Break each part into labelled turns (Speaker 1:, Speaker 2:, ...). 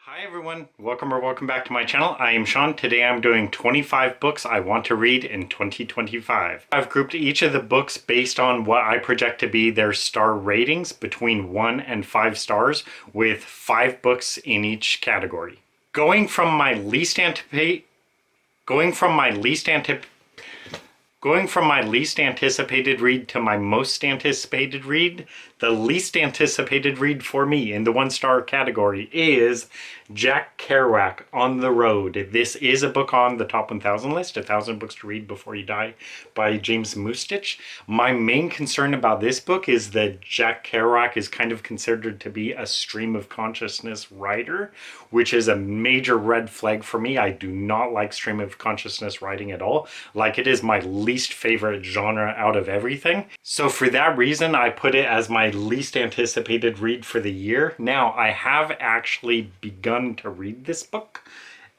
Speaker 1: Hi everyone, welcome back to my channel. I am Sean. Today I'm doing 25 books I want to read in 2025. I've grouped each of the books based on what I project to be their star ratings between 1 and 5 stars, with 5 books in each category. Going from my least anticipated read to my most anticipated read, the least anticipated read for me in the 1-star category is Jack Kerouac, On the Road. This is a book on the top 1,000 list, 1,000 Books to Read Before You Die by James Mustich. My main concern about this book is that Jack Kerouac is kind of considered to be a stream of consciousness writer, which is a major red flag for me. I do not like stream of consciousness writing at all. Like, it is my least favorite genre out of everything. So for that reason, I put it as my least anticipated read for the year. Now, I have actually begun to read this book,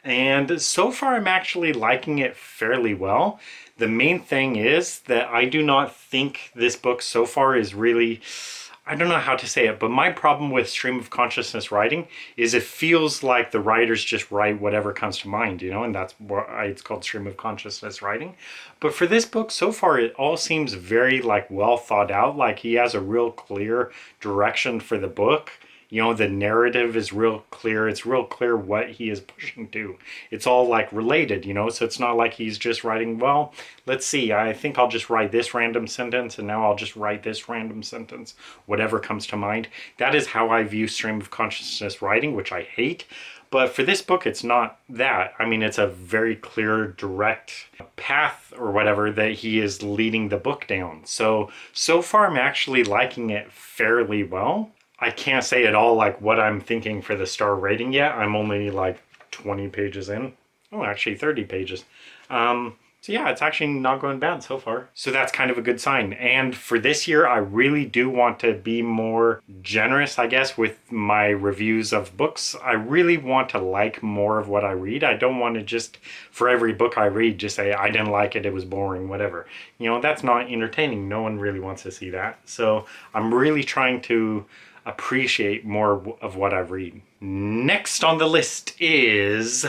Speaker 1: and so far I'm actually liking it fairly well. The main thing is that I do not think this book so far is really, I don't know how to say it, but my problem with stream of consciousness writing is it feels like the writers just write whatever comes to mind, and that's why it's called stream of consciousness writing. But for this book, so far, it all seems very well thought out. Like, he has a real clear direction for the book. The narrative is real clear. It's real clear what he is pushing to. It's all related, so it's not like he's just writing, well, let's see, I think I'll just write this random sentence and now I'll just write this random sentence, whatever comes to mind. That is how I view stream of consciousness writing, which I hate. But for this book, it's not that. I mean, it's a very clear, direct path or whatever that he is leading the book down. So far I'm actually liking it fairly well. I can't say at all what I'm thinking for the star rating yet. I'm only 20 pages in. Oh, actually 30 pages. So yeah, it's actually not going bad so far. So that's kind of a good sign. And for this year, I really do want to be more generous, I guess, with my reviews of books. I really want to like more of what I read. I don't want to just, for every book I read, just say, I didn't like it, it was boring, whatever. That's not entertaining. No one really wants to see that. So I'm really trying to appreciate more of what I read. Next on the list is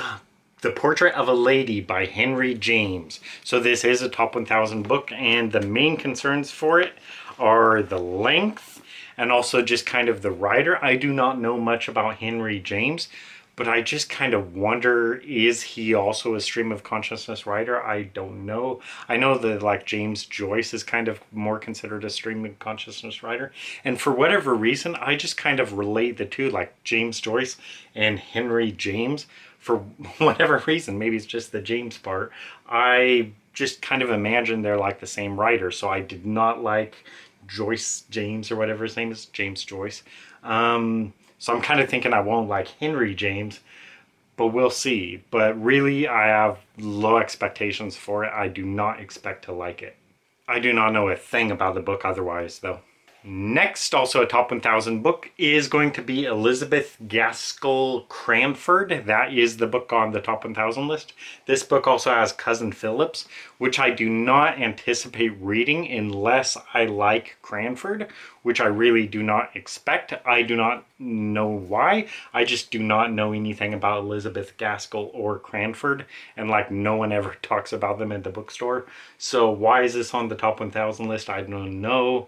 Speaker 1: The Portrait of a Lady by Henry James. So this is a top 1,000 book, and the main concerns for it are the length and also just kind of the writer. I do not know much about Henry James, but I just kind of wonder, is he also a stream of consciousness writer? I don't know. I know that James Joyce is kind of more considered a stream of consciousness writer. And for whatever reason, I just kind of relate the two, James Joyce and Henry James. For whatever reason, maybe it's just the James part, I just kind of imagine they're the same writer. So I did not like Joyce James, or whatever his name is, James Joyce. So I'm kind of thinking I won't like Henry James, but we'll see. But really, I have low expectations for it. I do not expect to like it. I do not know a thing about the book otherwise, though. Next, also a top 1,000 book, is going to be Elizabeth Gaskell Cranford. That is the book on the top 1,000 list. This book also has Cousin Phillips, which I do not anticipate reading unless I like Cranford, which I really do not expect. I do not know why. I just do not know anything about Elizabeth Gaskell or Cranford, and no one ever talks about them at the bookstore. So why is this on the top 1,000 list? I don't know.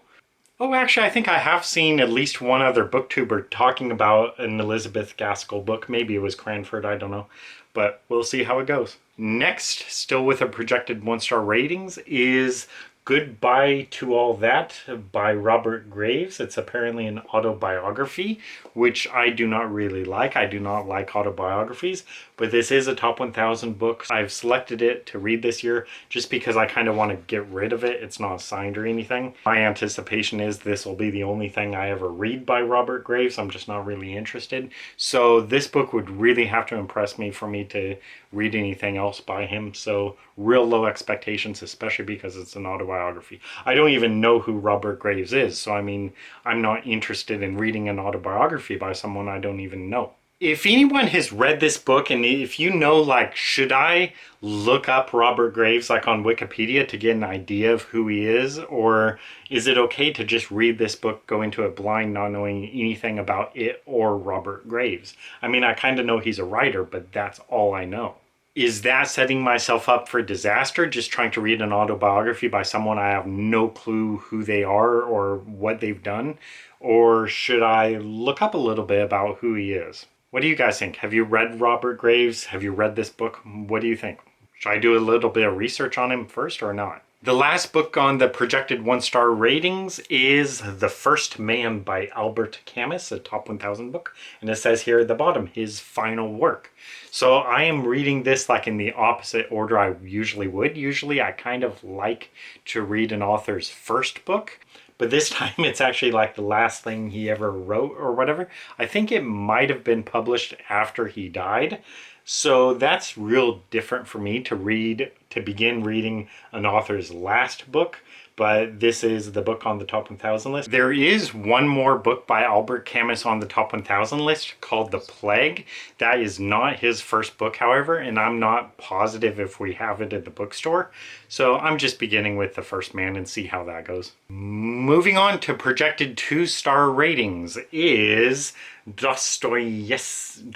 Speaker 1: Oh, actually, I think I have seen at least one other booktuber talking about an Elizabeth Gaskell book. Maybe it was Cranford, I don't know. But we'll see how it goes. Next, still with a projected 1-star ratings, is Goodbye to All That by Robert Graves. It's apparently an autobiography, which I do not really like. I do not like autobiographies, but this is a top 1,000 book. I've selected it to read this year just because I kind of want to get rid of it. It's not signed or anything. My anticipation is this will be the only thing I ever read by Robert Graves. I'm just not really interested. So this book would really have to impress me for me to read anything else by him. So real low expectations, especially because it's an autobiography. I don't even know who Robert Graves is. So I mean, I'm not interested in reading an autobiography by someone I don't even know. If anyone has read this book, and if you know, like, should I look up Robert Graves, like, on Wikipedia to get an idea of who he is? Or is it okay to just read this book, go into it blind, not knowing anything about it or Robert Graves? I mean, I kind of know he's a writer, but that's all I know. Is that setting myself up for disaster, just trying to read an autobiography by someone I have no clue who they are or what they've done? Or should I look up a little bit about who he is? What do you guys think? Have you read Robert Graves? Have you read this book? What do you think? Should I do a little bit of research on him first or not? The last book on the projected 1-star ratings is The First Man by Albert Camus, a top 1000 book. And it says here at the bottom, his final work. So I am reading this like in the opposite order I usually would. Usually I kind of like to read an author's first book. But this time it's actually like the last thing he ever wrote or whatever. I think it might have been published after he died. So that's real different for me to begin reading an author's last book. But this is the book on the top 1000 list. There is one more book by Albert Camus on the top 1000 list called The Plague. That is not his first book, however, and I'm not positive if we have it at the bookstore. So I'm just beginning with The First Man and see how that goes. Moving on to projected 2-star ratings is Dostoevsky,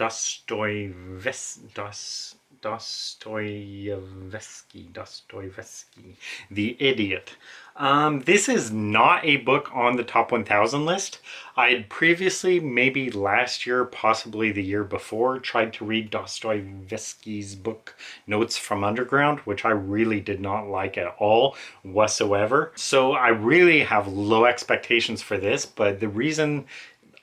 Speaker 1: The Idiot. This is not a book on the top 1000 list. I had previously, maybe last year, possibly the year before, tried to read Dostoevsky's book Notes from Underground, which I really did not like at all whatsoever. So I really have low expectations for this, but the reason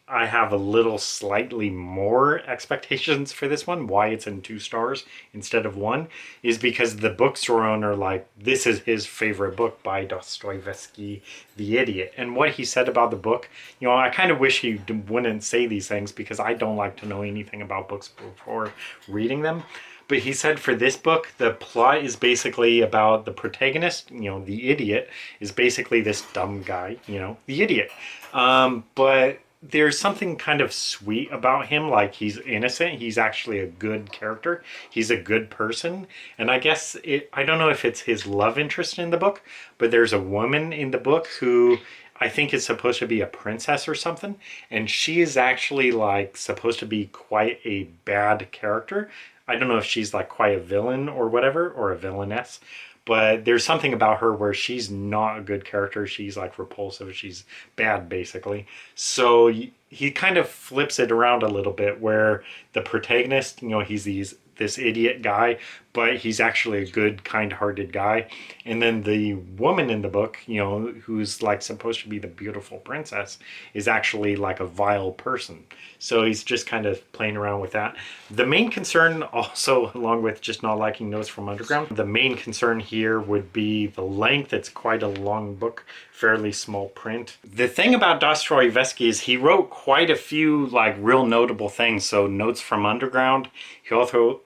Speaker 1: I have a little slightly more expectations for this one, why it's in 2 stars instead of 1, is because the bookstore owner, like, this is his favorite book by Dostoevsky, The Idiot. And what he said about the book, you know, I kind of wish he wouldn't say these things because I don't like to know anything about books before reading them. But he said for this book, the plot is basically about the protagonist, you know, the idiot, is basically this dumb guy, you know, the idiot. But there's something kind of sweet about him, like he's innocent, he's actually a good character, he's a good person, and I guess, I don't know if it's his love interest in the book, but there's a woman in the book who I think is supposed to be a princess or something, and she is actually like supposed to be quite a bad character. I don't know if she's like quite a villain or whatever, or a villainess, but there's something about her where she's not a good character. She's like repulsive. She's bad, basically. So he kind of flips it around a little bit where the protagonist, you know, he's this idiot guy, but he's actually a good, kind-hearted guy. And then the woman in the book, you know, who's like supposed to be the beautiful princess, is actually like a vile person. So he's just kind of playing around with that. The main concern also, along with just not liking Notes from Underground, the main concern here would be the length. It's quite a long book, fairly small print. The thing about Dostoevsky is he wrote quite a few like real notable things. So Notes from Underground, he also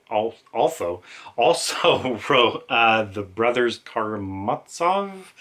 Speaker 1: wrote The Brothers Karamazov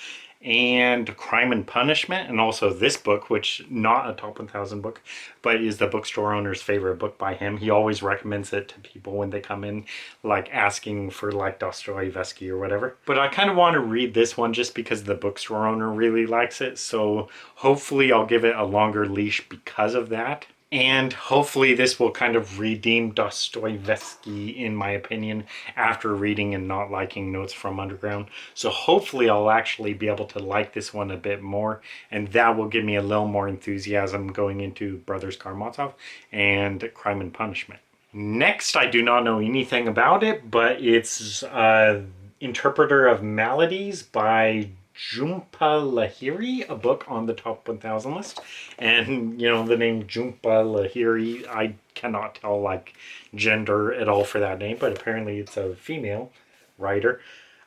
Speaker 1: and Crime and Punishment, and also this book, which not a top 1000 book, but is the bookstore owner's favorite book by him. He always recommends it to people when they come in, like asking for like Dostoevsky or whatever. But I kind of want to read this one just because the bookstore owner really likes it, so hopefully I'll give it a longer leash because of that. And hopefully this will kind of redeem Dostoevsky, in my opinion, after reading and not liking Notes from Underground. So hopefully I'll actually be able to like this one a bit more, and that will give me a little more enthusiasm going into Brothers Karamazov and Crime and Punishment. Next, I do not know anything about it, but it's Interpreter of Maladies by Jhumpa Lahiri, a book on the top 1000 list. And, you know, the name Jhumpa Lahiri, I cannot tell, like, gender at all for that name, but apparently it's a female writer.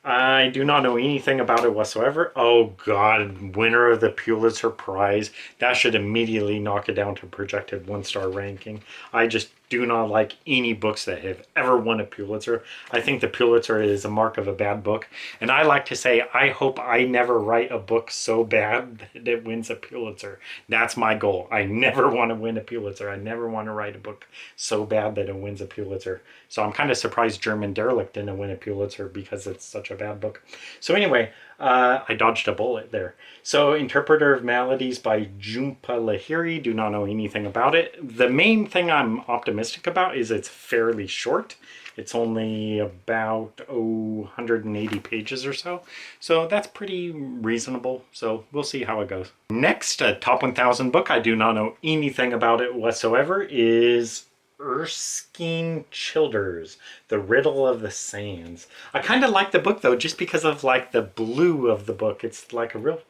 Speaker 1: I do not know anything about it whatsoever. Oh god, winner of the Pulitzer Prize. That should immediately knock it down to projected 1-star ranking. I just do not like any books that have ever won a Pulitzer. I think the Pulitzer is a mark of a bad book. And I like to say, I hope I never write a book so bad that it wins a Pulitzer. That's my goal. I never want to win a Pulitzer. I never want to write a book so bad that it wins a Pulitzer. So I'm kind of surprised German Derelict didn't win a Pulitzer because it's such a bad book. So anyway, I dodged a bullet there. So Interpreter of Maladies by Jhumpa Lahiri. Do not know anything about it. The main thing I'm optimistic about is it's fairly short. It's only about 180 pages or so. So that's pretty reasonable. So we'll see how it goes. Next, a top 1000 book, I do not know anything about it whatsoever, is Erskine Childers, The Riddle of the Sands. I kind of like the book though, just because of like the blue of the book. It's like a real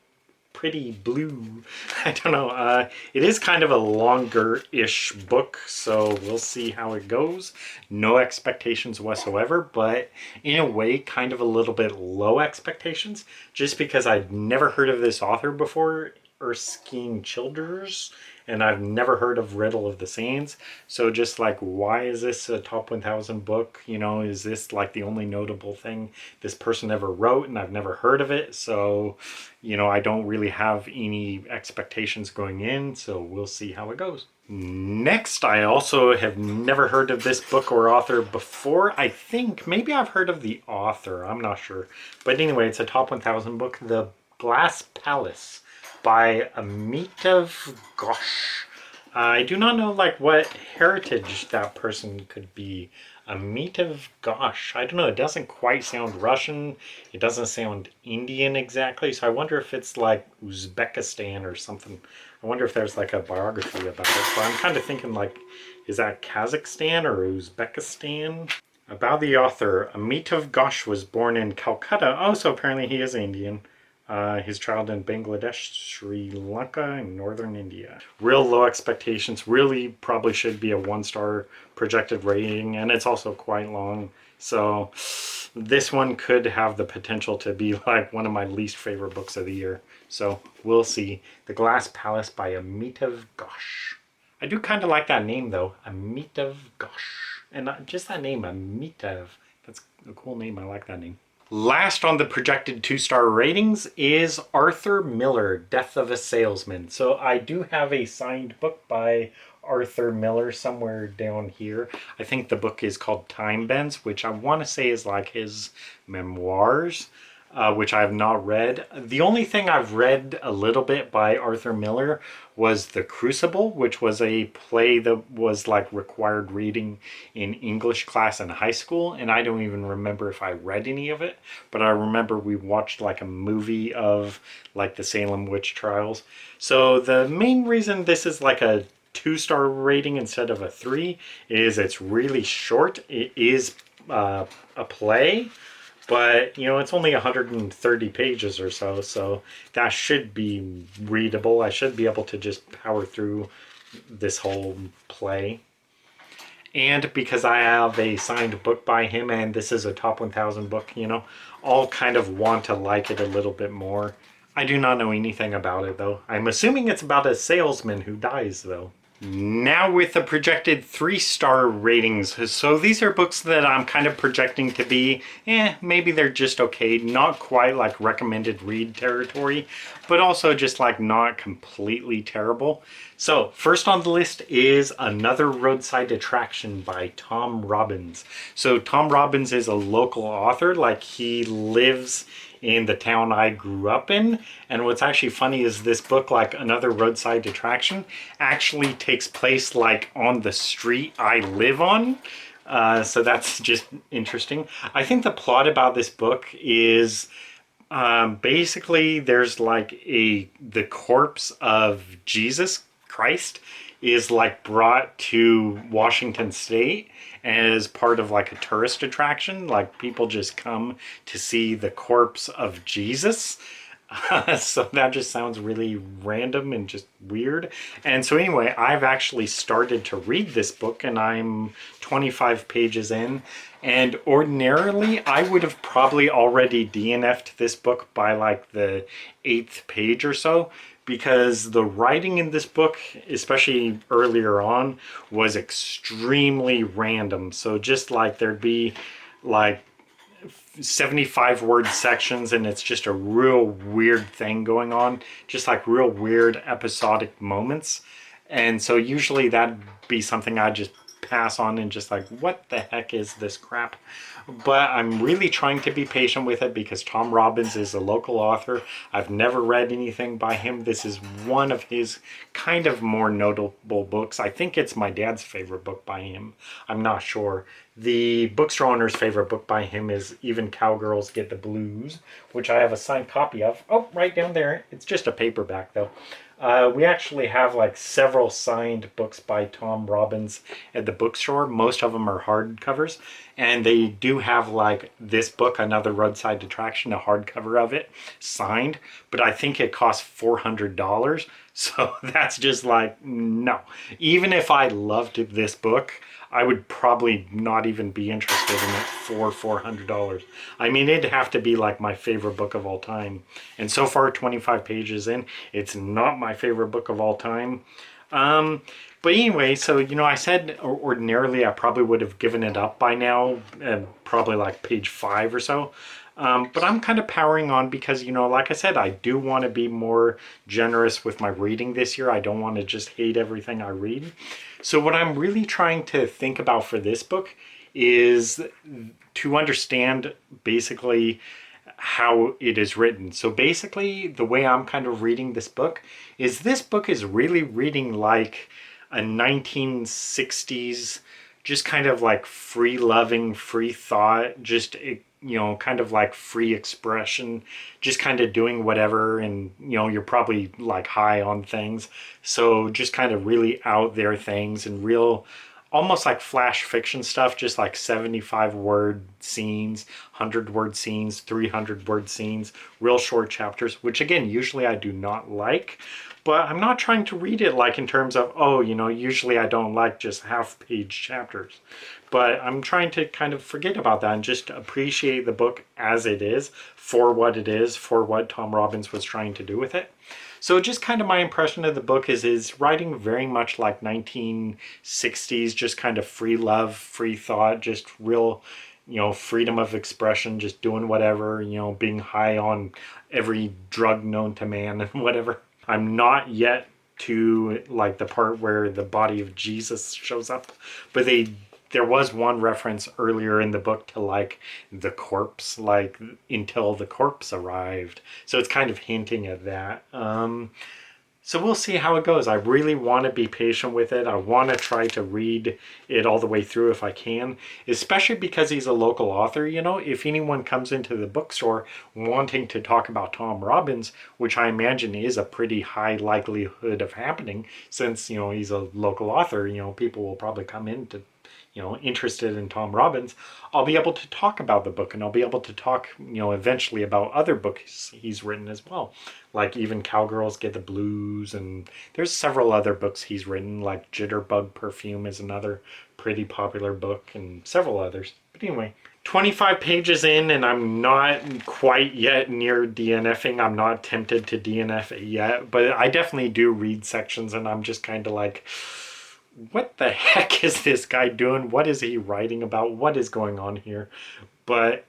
Speaker 1: pretty blue. I don't know. It is kind of a longer-ish book, so we'll see how it goes. No expectations whatsoever, but in a way, kind of a little bit low expectations, just because I'd never heard of this author before, Erskine Childers, and I've never heard of Riddle of the Sands. So just like, why is this a top 1000 book? You know, is this like the only notable thing this person ever wrote and I've never heard of it? So, you know, I don't really have any expectations going in, so we'll see how it goes. Next, I also have never heard of this book or author before. I think maybe I've heard of the author, I'm not sure. But anyway, it's a top 1000 book, The Glass Palace by Amitav Ghosh. I do not know like what heritage that person could be. Amitav Ghosh. I don't know. It doesn't quite sound Russian. It doesn't sound Indian exactly. So I wonder if it's like Uzbekistan or something. I wonder if there's like a biography about it. So I'm kind of thinking like, is that Kazakhstan or Uzbekistan? About the author, Amitav Ghosh was born in Calcutta. Oh, so apparently he is Indian. His childhood in Bangladesh, Sri Lanka, and northern India. Real low expectations. Really probably should be a 1-star projected rating, and it's also quite long. So this one could have the potential to be like one of my least favorite books of the year. So we'll see. The Glass Palace by Amitav Ghosh. I do kind of like that name though, Amitav Ghosh. And just that name, Amitav. That's a cool name. I like that name. Last on the projected 2-star ratings is Arthur Miller, Death of a Salesman. So I do have a signed book by Arthur Miller somewhere down here. I think the book is called Time Bends, which I want to say is like his memoirs, which I have not read. The only thing I've read a little bit by Arthur Miller was The Crucible, which was a play that was like required reading in English class in high school, and I don't even remember if I read any of it, but I remember we watched like a movie of like the Salem witch trials. So the main reason this is like a 2-star rating instead of a 3 is it's really short. It is a play, but, you know, it's only 130 pages or so, so that should be readable. I should be able to just power through this whole play. And because I have a signed book by him, and this is a top 1000 book, you know, I'll kind of want to like it a little bit more. I do not know anything about it, though. I'm assuming it's about a salesman who dies, though. Now with the projected 3-star ratings. So these are books that I'm kind of projecting to be, maybe they're just okay. Not quite like recommended read territory, but also just like not completely terrible. So first on the list is Another Roadside Attraction by Tom Robbins. So Tom Robbins is a local author, like he lives in the town I grew up in. And what's actually funny is this book, like Another Roadside Attraction, actually takes place like on the street I live on. So that's just interesting. I think the plot about this book is basically there's like the corpse of Jesus Christ is like brought to Washington State as part of like a tourist attraction. Like people just come to see the corpse of Jesus. So that just sounds really random and just weird. And so anyway, I've actually started to read this book and I'm 25 pages in. And ordinarily, I would have probably already DNF'd this book by like the 8th page or so, because the writing in this book, especially earlier on, was extremely random. So just like there'd be like 75 word sections and it's just a real weird thing going on, just like real weird episodic moments. And so usually that'd be something I'd just pass on and just like, what the heck is this crap? But I'm really trying to be patient with it because Tom Robbins is a local author. I've never read anything by him. This is one of his kind of more notable books. I think it's my dad's favorite book by him. I'm not sure. The bookstore owner's favorite book by him is Even Cowgirls Get the Blues, which I have a signed copy of. Oh, right down there. It's just a paperback though. We actually have like several signed books by Tom Robbins at the bookstore. Most of them are hardcovers, and they do have like this book, Another Roadside Attraction, a hardcover of it signed, but I think it costs $400. So that's just like, no. Even if I loved this book, I would probably not even be interested in it for $400. I mean, it'd have to be like my favorite book of all time. And so far, 25 pages in, it's not my favorite book of all time. But anyway, so, you know, I said ordinarily I probably would have given it up by now, probably like page 5 or so. But I'm kind of powering on because, you know, like I said, I do want to be more generous with my reading this year. I don't want to just hate everything I read. So what I'm really trying to think about for this book is to understand basically how it is written. So basically the way I'm kind of reading this book is really reading like a 1960s, just kind of like free loving, free thought, just, you know, kind of like free expression, just kind of doing whatever. And, you know, you're probably like high on things. So just kind of really out there things and real, almost like flash fiction stuff, just like 75 word scenes, 100 word scenes, 300 word scenes, real short chapters, which again, usually I do not like. But I'm not trying to read it like in terms of, oh, you know, usually I don't like just half-page chapters. But I'm trying to kind of forget about that and just appreciate the book as it is, for what it is, for what Tom Robbins was trying to do with it. So just kind of my impression of the book is writing very much like 1960s, just kind of free love, free thought, just real, you know, freedom of expression, just doing whatever, you know, being high on every drug known to man and whatever. I'm not yet to like the part where the body of Jesus shows up, but there was one reference earlier in the book to like the corpse, like until the corpse arrived. So it's kind of hinting at that. So we'll see how it goes. I really want to be patient with it. I want to try to read it all the way through if I can, especially because he's a local author. You know, if anyone comes into the bookstore wanting to talk about Tom Robbins, which I imagine is a pretty high likelihood of happening since, you know, he's a local author, you know, people will probably come in to, you know, interested in Tom Robbins, I'll be able to talk about the book, and I'll be able to talk, you know, eventually about other books he's written as well. Like Even Cowgirls Get the Blues, and there's several other books he's written, like Jitterbug Perfume is another pretty popular book, and several others. But anyway, 25 pages in, and I'm not quite yet near DNFing. I'm not tempted to DNF it yet, but I definitely do read sections, and I'm just kind of like, what the heck is this guy doing? What is he writing about? What is going on here? But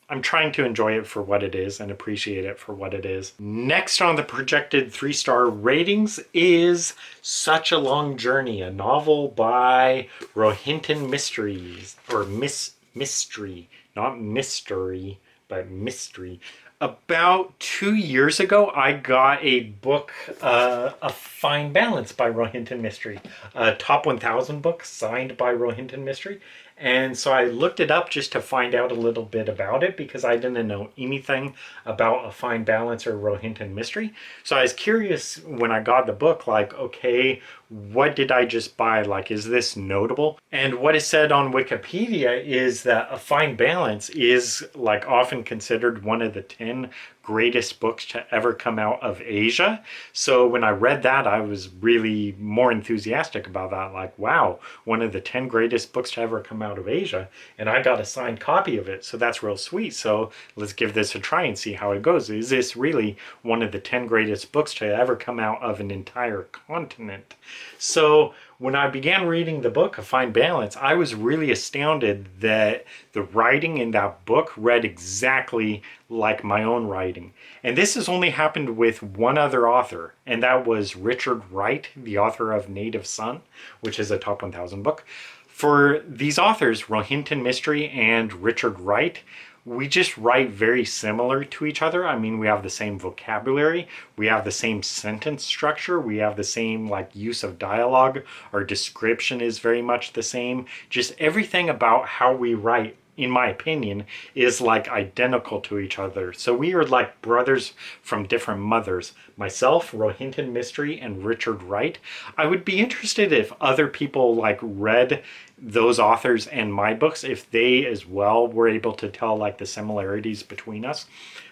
Speaker 1: I'm trying to enjoy it for what it is and appreciate it for what it is. Next on the projected 3-star ratings is Such a Long Journey, a novel by Rohinton Mysteries, or Mistry, not mystery, but Mistry. About 2 years ago, I got a book, A Fine Balance by Rohinton Mistry, a top 1000 book signed by Rohinton Mistry. And so I looked it up just to find out a little bit about it because I didn't know anything about A Fine Balance or Rohinton Mistry. So I was curious when I got the book, like, okay, what did I just buy? Like, is this notable? And what is said on Wikipedia is that A Fine Balance is like often considered one of the 10 greatest books to ever come out of Asia. So when I read that, I was really more enthusiastic about that. Like, wow, one of the 10 greatest books to ever come out of Asia. And I got a signed copy of it. So that's real sweet. So let's give this a try and see how it goes. Is this really one of the 10 greatest books to ever come out of an entire continent? So when I began reading the book, A Fine Balance, I was really astounded that the writing in that book read exactly like my own writing. And this has only happened with one other author, and that was Richard Wright, the author of Native Son, which is a top 1000 book. For these authors, Rohinton Mistry and Richard Wright, we just write very similar to each other. I mean, we have the same vocabulary, we have the same sentence structure, we have the same like use of dialogue. Our description is very much the same. Just everything about how we write, in my opinion, is like identical to each other. So we are like brothers from different mothers. Myself, Rohinton Mistry, and Richard Wright. I would be interested if other people like read those authors and my books, if they as well were able to tell like the similarities between us.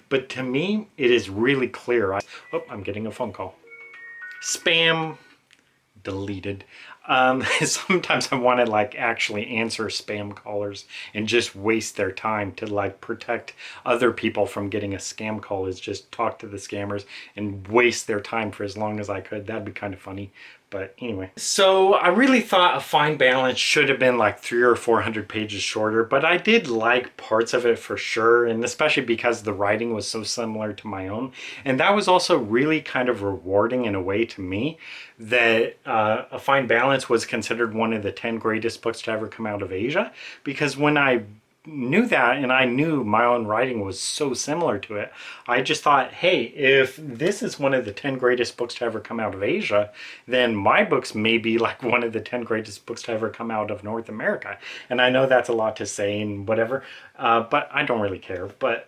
Speaker 1: But to me, it is really clear. Oh, I'm getting a phone call. Spam. Deleted. Sometimes I want to like actually answer spam callers and just waste their time to like protect other people from getting a scam call, is just talk to the scammers and waste their time for as long as I could. That'd be kind of funny. But anyway, so I really thought A Fine Balance should have been like 300 or 400 pages shorter, but I did like parts of it for sure, and especially because the writing was so similar to my own. And that was also really kind of rewarding in a way to me, that A Fine Balance was considered one of the 10 greatest books to ever come out of Asia, because when I knew that and I knew my own writing was so similar to it, I just thought, hey, if this is one of the 10 greatest books to ever come out of Asia, then my books may be like one of the 10 greatest books to ever come out of North America. And I know that's a lot to say and whatever, but I don't really care. But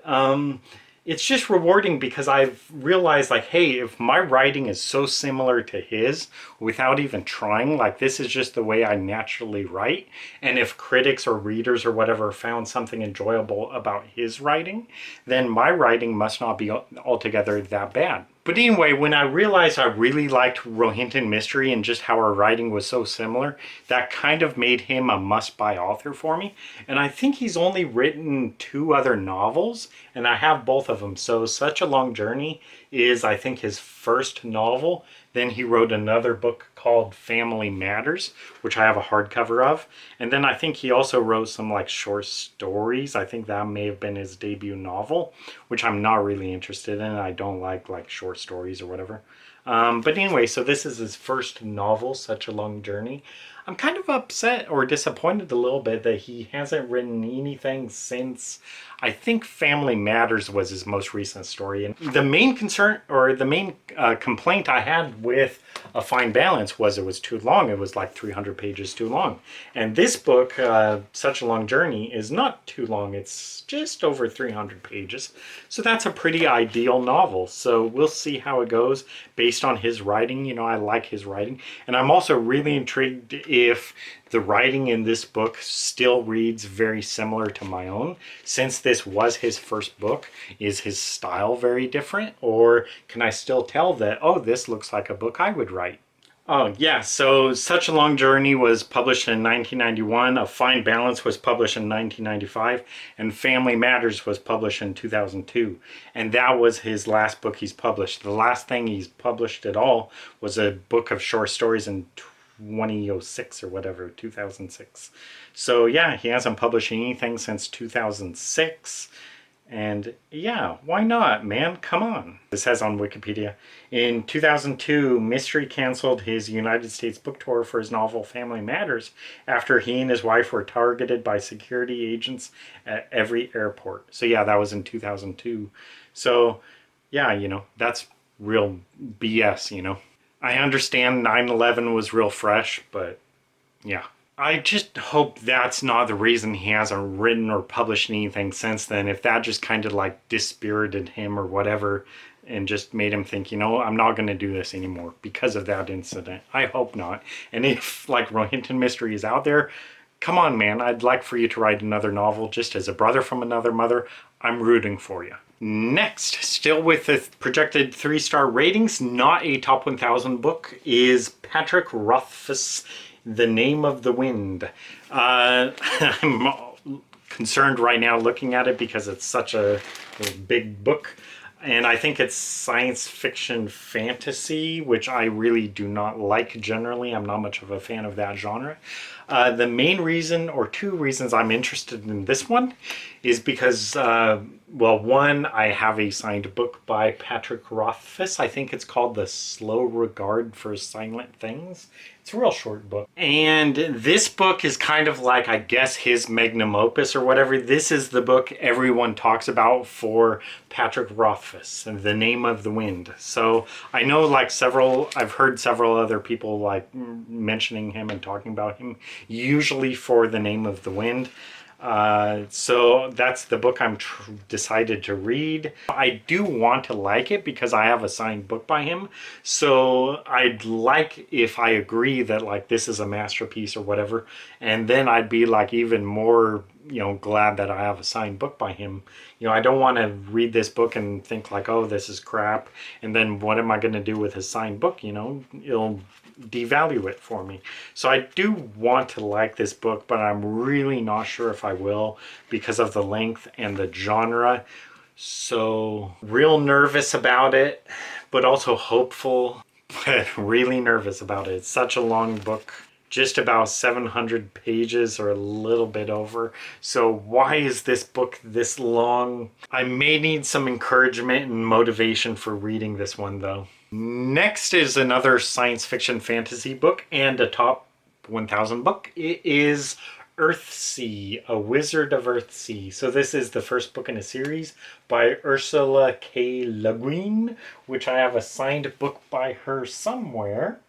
Speaker 1: it's just rewarding because I've realized like, hey, if my writing is so similar to his without even trying, like this is just the way I naturally write. And if critics or readers or whatever found something enjoyable about his writing, then my writing must not be altogether that bad. But anyway, when I realized I really liked Rohinton Mistry and just how our writing was so similar, that kind of made him a must-buy author for me. And I think he's only written 2 other novels, and I have both of them. So Such a Long Journey is, I think, his first novel. Then he wrote another book called Family Matters, which I have a hardcover of. And then I think he also wrote some like short stories. I think that may have been his debut novel, which I'm not really interested in. I don't like short stories or whatever. But anyway, so this is his first novel, Such a Long Journey. I'm kind of upset or disappointed a little bit that he hasn't written anything since, I think Family Matters was his most recent story. And the main concern, or the main complaint I had with A Fine Balance was it was too long. It was like 300 pages too long. And this book, Such a Long Journey, is not too long. It's just over 300 pages. So that's a pretty ideal novel. So we'll see how it goes based on his writing. You know, I like his writing. And I'm also really intrigued if the writing in this book still reads very similar to my own. Since this was his first book, is his style very different? Or can I still tell that, oh, this looks like a book I would write? Oh, yeah, so Such a Long Journey was published in 1991, A Fine Balance was published in 1995, and Family Matters was published in 2002. And that was his last book he's published. The last thing he's published at all was a book of short stories in 2006 or whatever, 2006. So yeah, he hasn't published anything since 2006. And yeah, why not, man? Come on. It says on Wikipedia, in 2002, Mistry canceled his United States book tour for his novel Family Matters after he and his wife were targeted by security agents at every airport. So yeah, that was in 2002. So yeah, you know, that's real BS, you know. I understand 9/11 was real fresh, but yeah. I just hope that's not the reason he hasn't written or published anything since then. If that just kind of like dispirited him or whatever and just made him think, you know, I'm not going to do this anymore because of that incident. I hope not. And if like Rohinton Mistry is out there, come on, man. I'd like for you to write another novel just as a brother from another mother. I'm rooting for you. Next, still with the projected 3-star ratings, not a top 1000 book, is Patrick Rothfuss, The Name of the Wind. I'm concerned right now looking at it because it's such a big book. And I think it's science fiction fantasy, which I really do not like generally. I'm not much of a fan of that genre. The main reason, or two reasons I'm interested in this one, is because, well, one, I have a signed book by Patrick Rothfuss. I think it's called The Slow Regard for Silent Things. It's a real short book. And this book is kind of like, I guess, his magnum opus or whatever. This is the book everyone talks about for Patrick Rothfuss, The Name of the Wind. So I know like I've heard several other people like mentioning him and talking about him, usually for The Name of the Wind. So that's the book I'm decided to read. I do want to like it because I have a signed book by him. So I'd like if I agree that like this is a masterpiece or whatever, and then I'd be like even more, glad that I have a signed book by him. I don't want to read this book and think like, oh, this is crap, and then what am I going to do with his signed book? It'll devalue it for me. So I do want to like this book, but I'm really not sure if I will because of the length and the genre. So real nervous about it, but also hopeful, but really nervous about it. It's such a long book. Just about 700 pages or a little bit over. So why is this book this long? I may need some encouragement and motivation for reading this one though. Next is another science fiction fantasy book and a top 1000 book. It is Earthsea, A Wizard of Earthsea. So this is the first book in a series by Ursula K. Le Guin, which I have a signed book by her somewhere.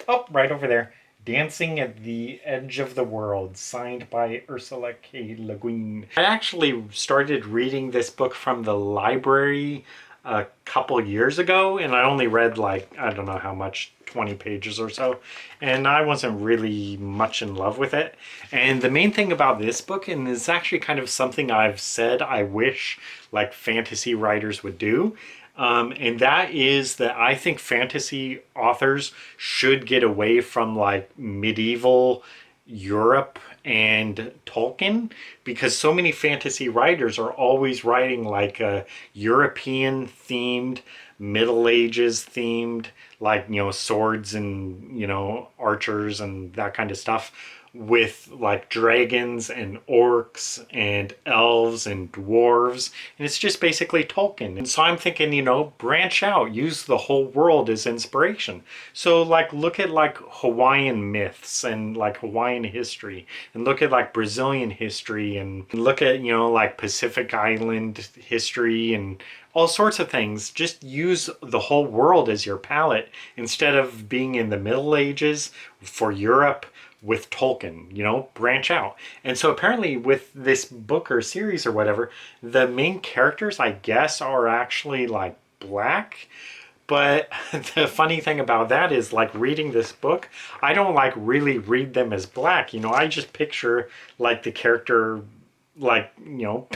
Speaker 1: Oh, right over there. Dancing at the Edge of the World, signed by Ursula K. Le Guin. I actually started reading this book from the library a couple years ago, and I only read like, I don't know how much, 20 pages or so, and I wasn't really much in love with it. And the main thing about this book, and it's actually kind of something I've said I wish like fantasy writers would do, and that is that I think fantasy authors should get away from like medieval Europe and Tolkien, because so many fantasy writers are always writing like a European themed, Middle Ages themed, like, swords and, archers and that kind of stuff, with like dragons and orcs and elves and dwarves, and it's just basically Tolkien. And so I'm thinking, branch out, use the whole world as inspiration. So like look at like Hawaiian myths and like Hawaiian history, and look at like Brazilian history, and look at like Pacific Island history and all sorts of things. Just use the whole world as your palette instead of being in the Middle Ages for Europe with Tolkien, branch out. And so apparently with this book or series or whatever, the main characters, I guess, are actually like black. But the funny thing about that is like reading this book, I don't like really read them as black. I just picture like the character like,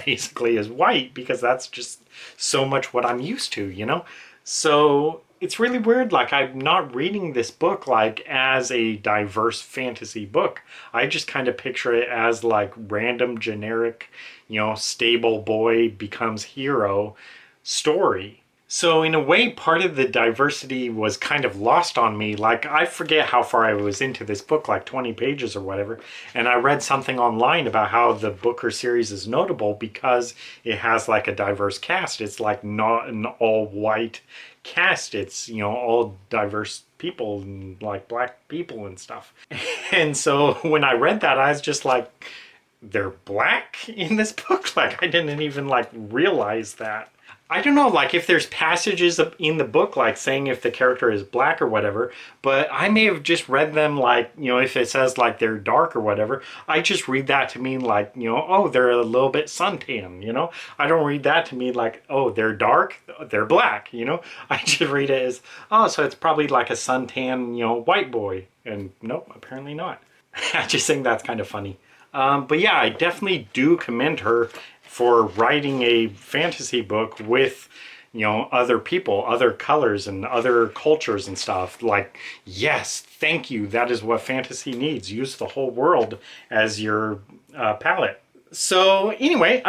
Speaker 1: basically as white, because that's just so much what I'm used to, So it's really weird. Like, I'm not reading this book like as a diverse fantasy book. I just kind of picture it as like random generic, stable boy becomes hero story. So in a way, part of the diversity was kind of lost on me. Like, I forget how far I was into this book, like 20 pages or whatever. And I read something online about how the book or series is notable because it has like a diverse cast. It's like not an all white cast. It's, all diverse people and like black people and stuff. And so when I read that, I was just like, they're black in this book? Like, I didn't even like realize that. I don't know, like if there's passages in the book like saying if the character is black or whatever, but I may have just read them like, if it says like they're dark or whatever, I just read that to mean like, oh, they're a little bit suntan, I don't read that to mean like, oh, they're dark, they're black, I just read it as, oh, so it's probably like a suntan, white boy. And nope, apparently not. I just think that's kind of funny. But yeah, I definitely do commend her for writing a fantasy book with, you know, other people, other colors and other cultures and stuff. Like, yes, thank you. That is what fantasy needs. Use the whole world as your palette. So anyway,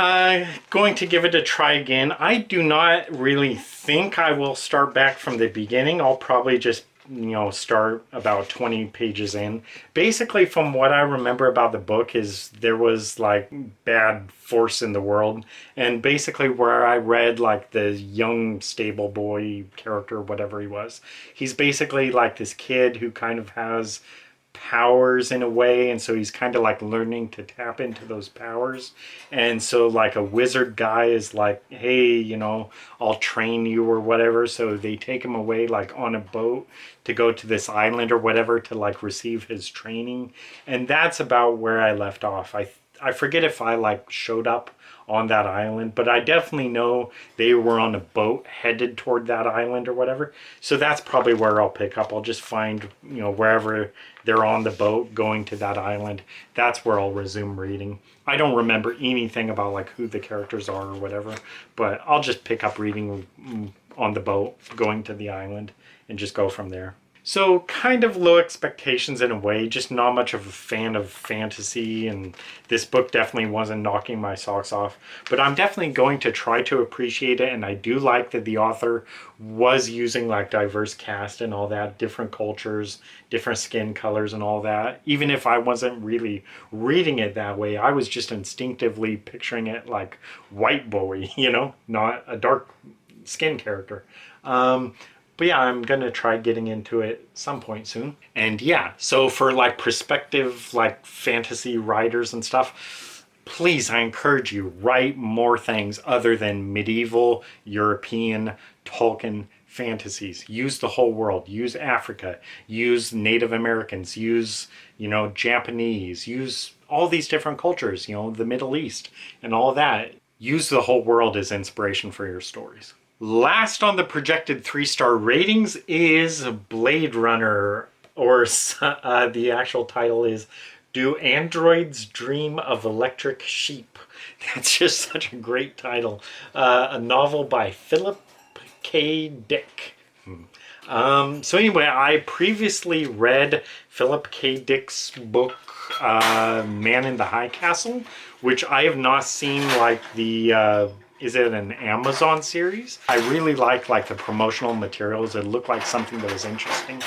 Speaker 1: going to give it a try again. I do not really think I will start back from the beginning. I'll probably just, you know, start about 20 pages in. Basically, from what I remember about the book is there was like bad force in the world, and basically where I read like the young stable boy character, whatever he was, he's basically like this kid who kind of has powers in a way, and so he's kind of like learning to tap into those powers. And so like a wizard guy is like, hey, you know, I'll train you or whatever. So they take him away like on a boat to go to this island or whatever to like receive his training. And that's about where I left off. I forget if I like showed up on that island, but I definitely know they were on a boat headed toward that island or whatever. So that's probably where I'll pick up. I'll just find, you know, wherever they're on the boat going to that island. That's where I'll resume reading. I don't remember anything about like who the characters are or whatever, but I'll just pick up reading on the boat going to the island and just go from there. So kind of low expectations in a way, just not much of a fan of fantasy, and this book definitely wasn't knocking my socks off. But I'm definitely going to try to appreciate it, and I do like that the author was using like diverse cast and all that, different cultures, different skin colors and all that. Even if I wasn't really reading it that way, I was just instinctively picturing it like white boy, you know, not a dark skin character. But yeah, I'm going to try getting into it some point soon. And yeah, so for like prospective like fantasy writers and stuff, please, I encourage you, write more things other than medieval, European, Tolkien fantasies. Use the whole world. Use Africa. Use Native Americans. Use, you know, Japanese. Use all these different cultures, you know, the Middle East and all that. Use the whole world as inspiration for your stories. Last on the projected 3-star ratings is Blade Runner, or the actual title is Do Androids Dream of Electric Sheep? That's just such a great title. A novel by Philip K. Dick. So anyway, I previously read Philip K. Dick's book, Man in the High Castle, which I have not seen like the... is it an Amazon series? I really like the promotional materials. It looked like something that was interesting.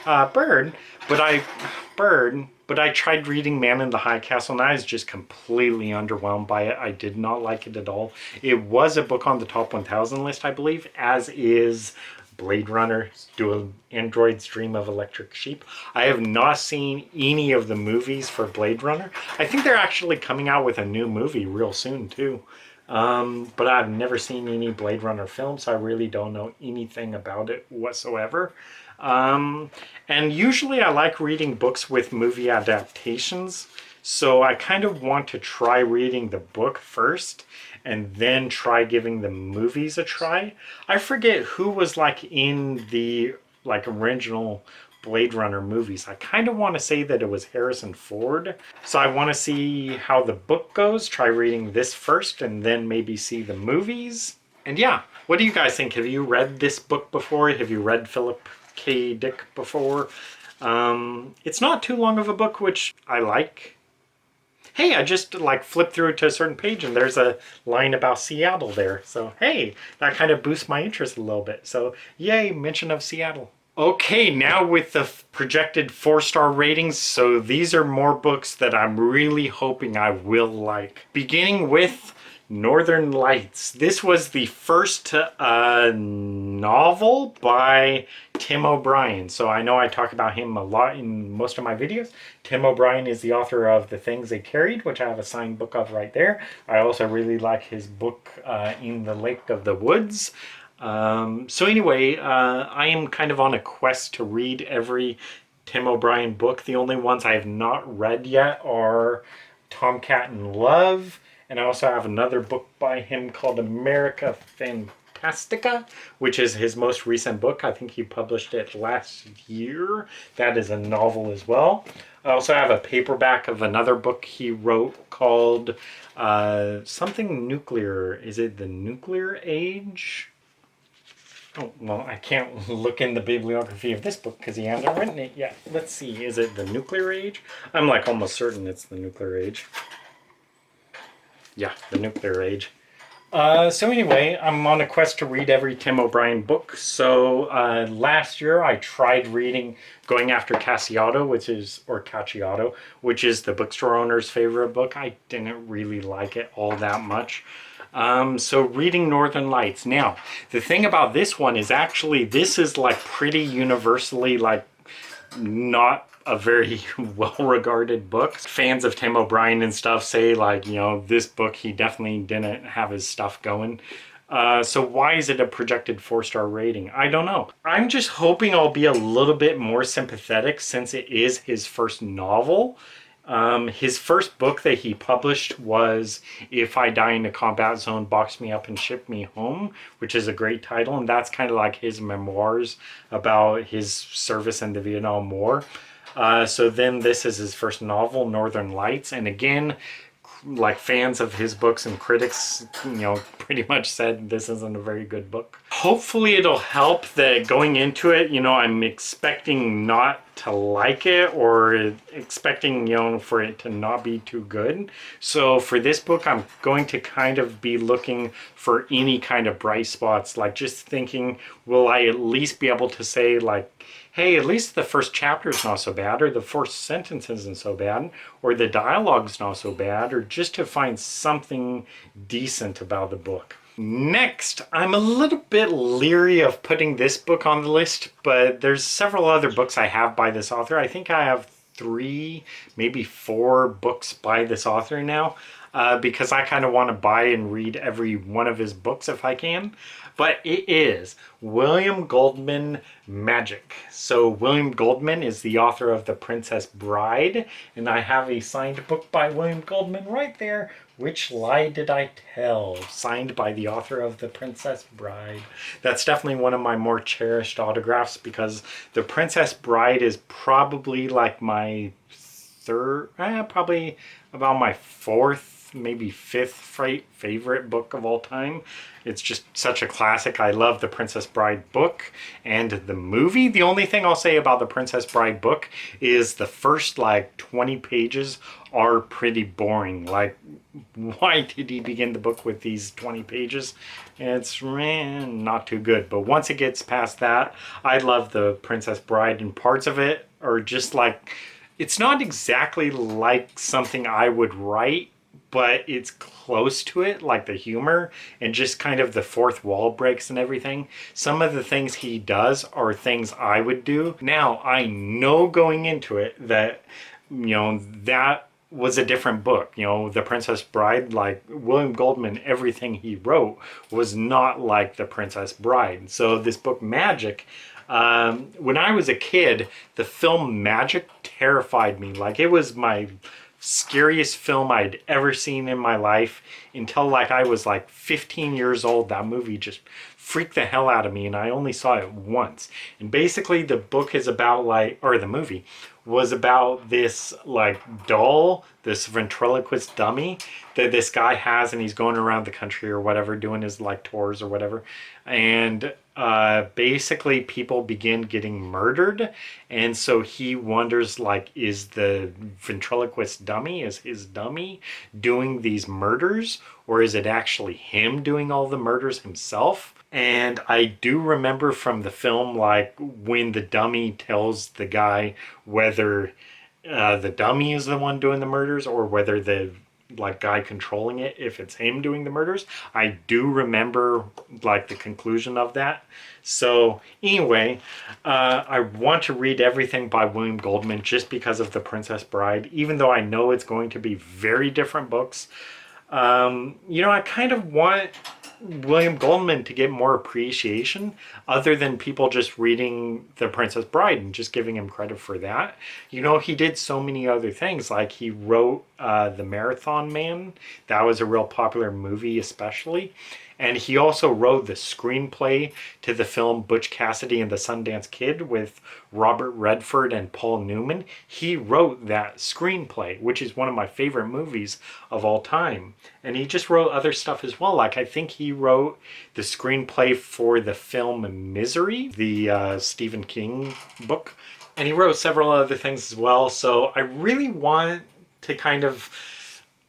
Speaker 1: But I tried reading Man in the High Castle and I was just completely underwhelmed by it. I did not like it at all. It was a book on the top 1000 list, I believe, as is Blade Runner, Do Androids Dream of Electric Sheep. I have not seen any of the movies for Blade Runner. I think they're actually coming out with a new movie real soon too. But I've never seen any Blade Runner films, so I really don't know anything about it whatsoever. And usually I like reading books with movie adaptations, so I kind of want to try reading the book first and then try giving the movies a try. I forget who was like in the like original Blade Runner movies. I kind of want to say that it was Harrison Ford. So I want to see how the book goes, try reading this first, and then maybe see the movies. And yeah, what do you guys think? Have you read this book before? Have you read Philip K. Dick before? It's not too long of a book, which I like. Hey, I just like flipped through it to a certain page and there's a line about Seattle there. So hey, that kind of boosts my interest a little bit. So yay, mention of Seattle. Okay, now with the projected 4-star ratings, so these are more books that I'm really hoping I will like. Beginning with Northern Lights. This was the first novel by Tim O'Brien. So I know I talk about him a lot in most of my videos. Tim O'Brien is the author of The Things They Carried, which I have a signed book of right there. I also really like his book In the Lake of the Woods. So anyway, I am kind of on a quest to read every Tim O'Brien book. The only ones I have not read yet are Tomcat and Love, and I also have another book by him called America Fantastica, which is his most recent book. I think he published it last year. That is a novel as well. I also have a paperback of another book he wrote called something nuclear. Is it The Nuclear Age? Oh, well, I can't look in the bibliography of this book because he hasn't written it yet. Let's see, is it The Nuclear Age? I'm like almost certain it's The Nuclear Age. Yeah, The Nuclear Age. So anyway, I'm on a quest to read every Tim O'Brien book. So last year I tried reading Going After Cacciato, Cacciato, which is the bookstore owner's favorite book. I didn't really like it all that much. So reading Northern Lights. Now, the thing about this one is actually this is like pretty universally like not a very well-regarded book. Fans of Tim O'Brien and stuff say like, you know, this book he definitely didn't have his stuff going. So why is it a projected 4-star rating? I don't know. I'm just hoping I'll be a little bit more sympathetic since it is his first novel. His first book that he published was If I Die in a Combat Zone, Box Me Up and Ship Me Home, which is a great title. And that's kind of like his memoirs about his service in the Vietnam War. So then this is his first novel, Northern Lights. And again, like fans of his books and critics, you know, pretty much said this isn't a very good book. Hopefully it'll help that going into it, you know, I'm expecting not to like it or expecting, you know, for it to not be too good. So for this book, I'm going to kind of be looking for any kind of bright spots, like just thinking, will I at least be able to say like, hey, at least the first chapter is not so bad, or the first sentence isn't so bad, or the dialogue's not so bad, or just to find something decent about the book. Next, I'm a little bit leery of putting this book on the list, but there's several other books I have by this author. I think I have 3, maybe 4 books by this author now, because I kind of want to buy and read every one of his books if I can. But it is William Goldman Magic. So William Goldman is the author of The Princess Bride, and I have a signed book by William Goldman right there. Which Lie Did I Tell? Signed by the author of The Princess Bride. That's definitely one of my more cherished autographs because The Princess Bride is probably like my probably about my 4th, maybe 5th favorite book of all time. It's just such a classic. I love the Princess Bride book and the movie. The only thing I'll say about the Princess Bride book is the first like 20 pages are pretty boring. Like, why did he begin the book with these 20 pages? It's not too good. But once it gets past that, I love the Princess Bride, and parts of it are just like, it's not exactly like something I would write, but it's close to it, like the humor and just kind of the fourth wall breaks and everything. Some of the things he does are things I would do. Now, I know going into it that, you know, that was a different book. You know, The Princess Bride, like William Goldman, everything he wrote was not like The Princess Bride. So this book, Magic, when I was a kid, the film Magic terrified me. Like, it was my scariest film I'd ever seen in my life until like I was like 15 years old. That movie just freaked the hell out of me, and I only saw it once. And basically the book is about like, or the movie was about this like doll, this ventriloquist dummy that this guy has, and he's going around the country or whatever doing his like tours or whatever, and basically people begin getting murdered, and so he wonders like, is the ventriloquist dummy, is his dummy doing these murders, or is it actually him doing all the murders himself? And I do remember from the film, like when the dummy tells the guy whether the dummy is the one doing the murders or whether the like guy controlling it, if it's him doing the murders. I do remember like the conclusion of that. So anyway, I want to read everything by William Goldman just because of The Princess Bride, even though I know it's going to be very different books. You know, I kind of want William Goldman to get more appreciation other than people just reading The Princess Bride and just giving him credit for that. You know, he did so many other things. Like he wrote The Marathon Man. That was a real popular movie especially. And he also wrote the screenplay to the film Butch Cassidy and the Sundance Kid with Robert Redford and Paul Newman. He wrote that screenplay, which is one of my favorite movies of all time. And he just wrote other stuff as well. Like I think he wrote the screenplay for the film Misery, the Stephen King book. And he wrote several other things as well. So I really want to kind of,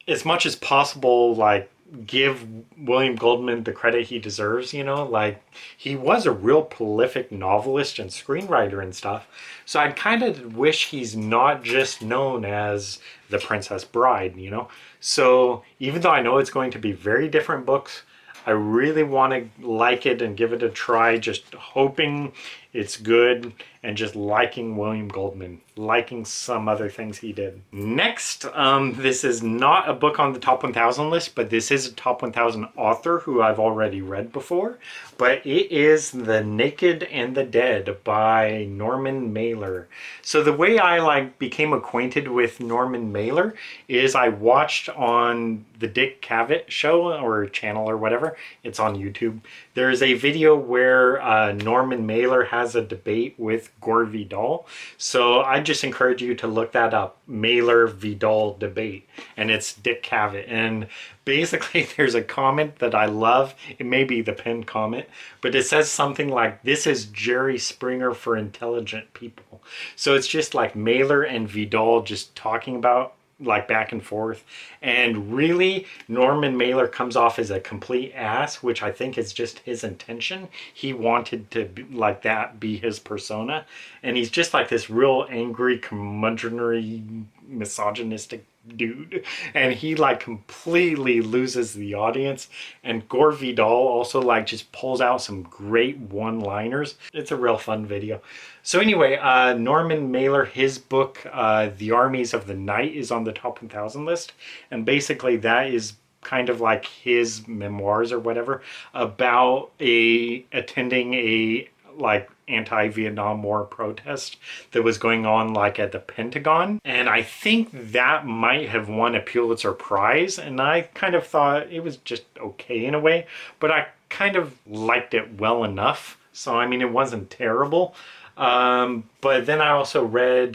Speaker 1: as much as possible, like give William Goldman the credit he deserves, you know, like he was a real prolific novelist and screenwriter and stuff. So I kind of wish he's not just known as The Princess Bride, you know. So even though I know it's going to be very different books, I really want to like it and give it a try, just hoping it's good and just liking William Goldman, liking some other things he did. Next, this is not a book on the top 1,000 list, but this is a top 1,000 author who I've already read before. But it is The Naked and the Dead by Norman Mailer. So the way I became acquainted with Norman Mailer is I watched on the Dick Cavett show or channel or whatever. It's on YouTube. There's a video where Norman Mailer has a debate with Gore Vidal. So I just encourage you to look that up, Mailer Vidal debate, and it's Dick Cavett. And basically there's a comment that I love. It may be the pinned comment, but it says something like, "This is Jerry Springer for intelligent people." So it's just like Mailer and Vidal just talking about like back and forth. And really, Norman Mailer comes off as a complete ass, which I think is just his intention. He wanted to be, like that be his persona. And he's just like this real angry, curmudgeonly, misogynistic dude, and he like completely loses the audience. And Gore Vidal also like just pulls out some great one-liners. It's a real fun video. So anyway, Norman Mailer, his book The Armies of the Night is on the top 1,000 list, and basically that is kind of like his memoirs or whatever about attending a like anti-Vietnam War protest that was going on like at the Pentagon. And I think that might have won a Pulitzer Prize, and I kind of thought it was just okay in a way, but I kind of liked it well enough. So I mean, it wasn't terrible. But then I also read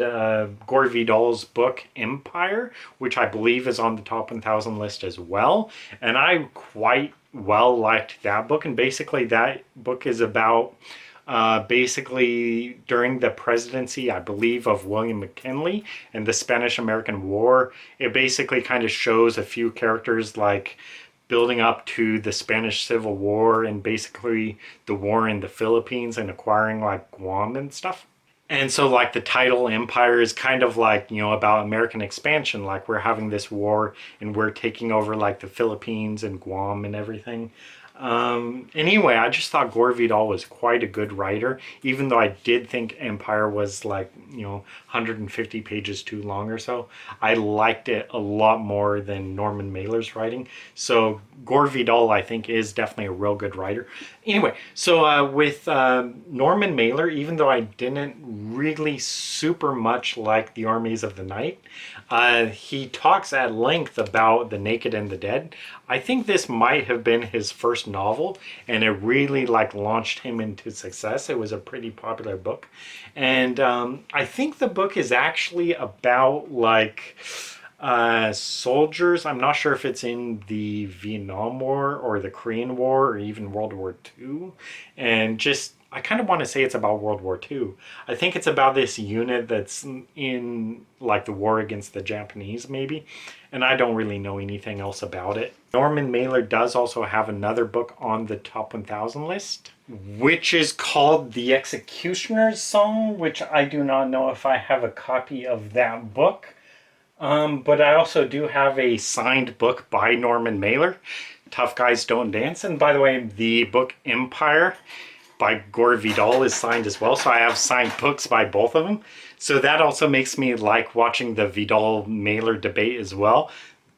Speaker 1: Gore Vidal's book Empire, which I believe is on the top 1,000 list as well, and I quite well liked that book. And basically that book is about basically during the presidency, I believe, of William McKinley and the Spanish-American War. It basically kind of shows a few characters like building up to the Spanish Civil War and basically the war in the Philippines and acquiring like Guam and stuff. And so like the title Empire is kind of like, you know, about American expansion. Like we're having this war and we're taking over like the Philippines and Guam and everything. Anyway, I just thought Gore Vidal was quite a good writer, even though I did think Empire was like, you know, 150 pages too long or so. I liked it a lot more than Norman Mailer's writing. So Gore Vidal, I think, is definitely a real good writer. Anyway, so with Norman Mailer, even though I didn't really super much like The Armies of the Night, he talks at length about The Naked and the Dead. I think this might have been his first novel, and it really like launched him into success. It was a pretty popular book, and I think the book is actually about like soldiers. I'm not sure if it's in the Vietnam War or the Korean War or even World War II, and just I kind of want to say it's about World War II. I think it's about this unit that's in like the war against the Japanese maybe, and I don't really know anything else about it. Norman Mailer does also have another book on the top 1,000 list, which is called The Executioner's Song, which I do not know if I have a copy of that book. But I also do have a signed book by Norman Mailer, Tough Guys Don't Dance. And by the way, the book Empire by Gore Vidal is signed as well, so I have signed books by both of them. So that also makes me like watching the Vidal-Mailer debate as well,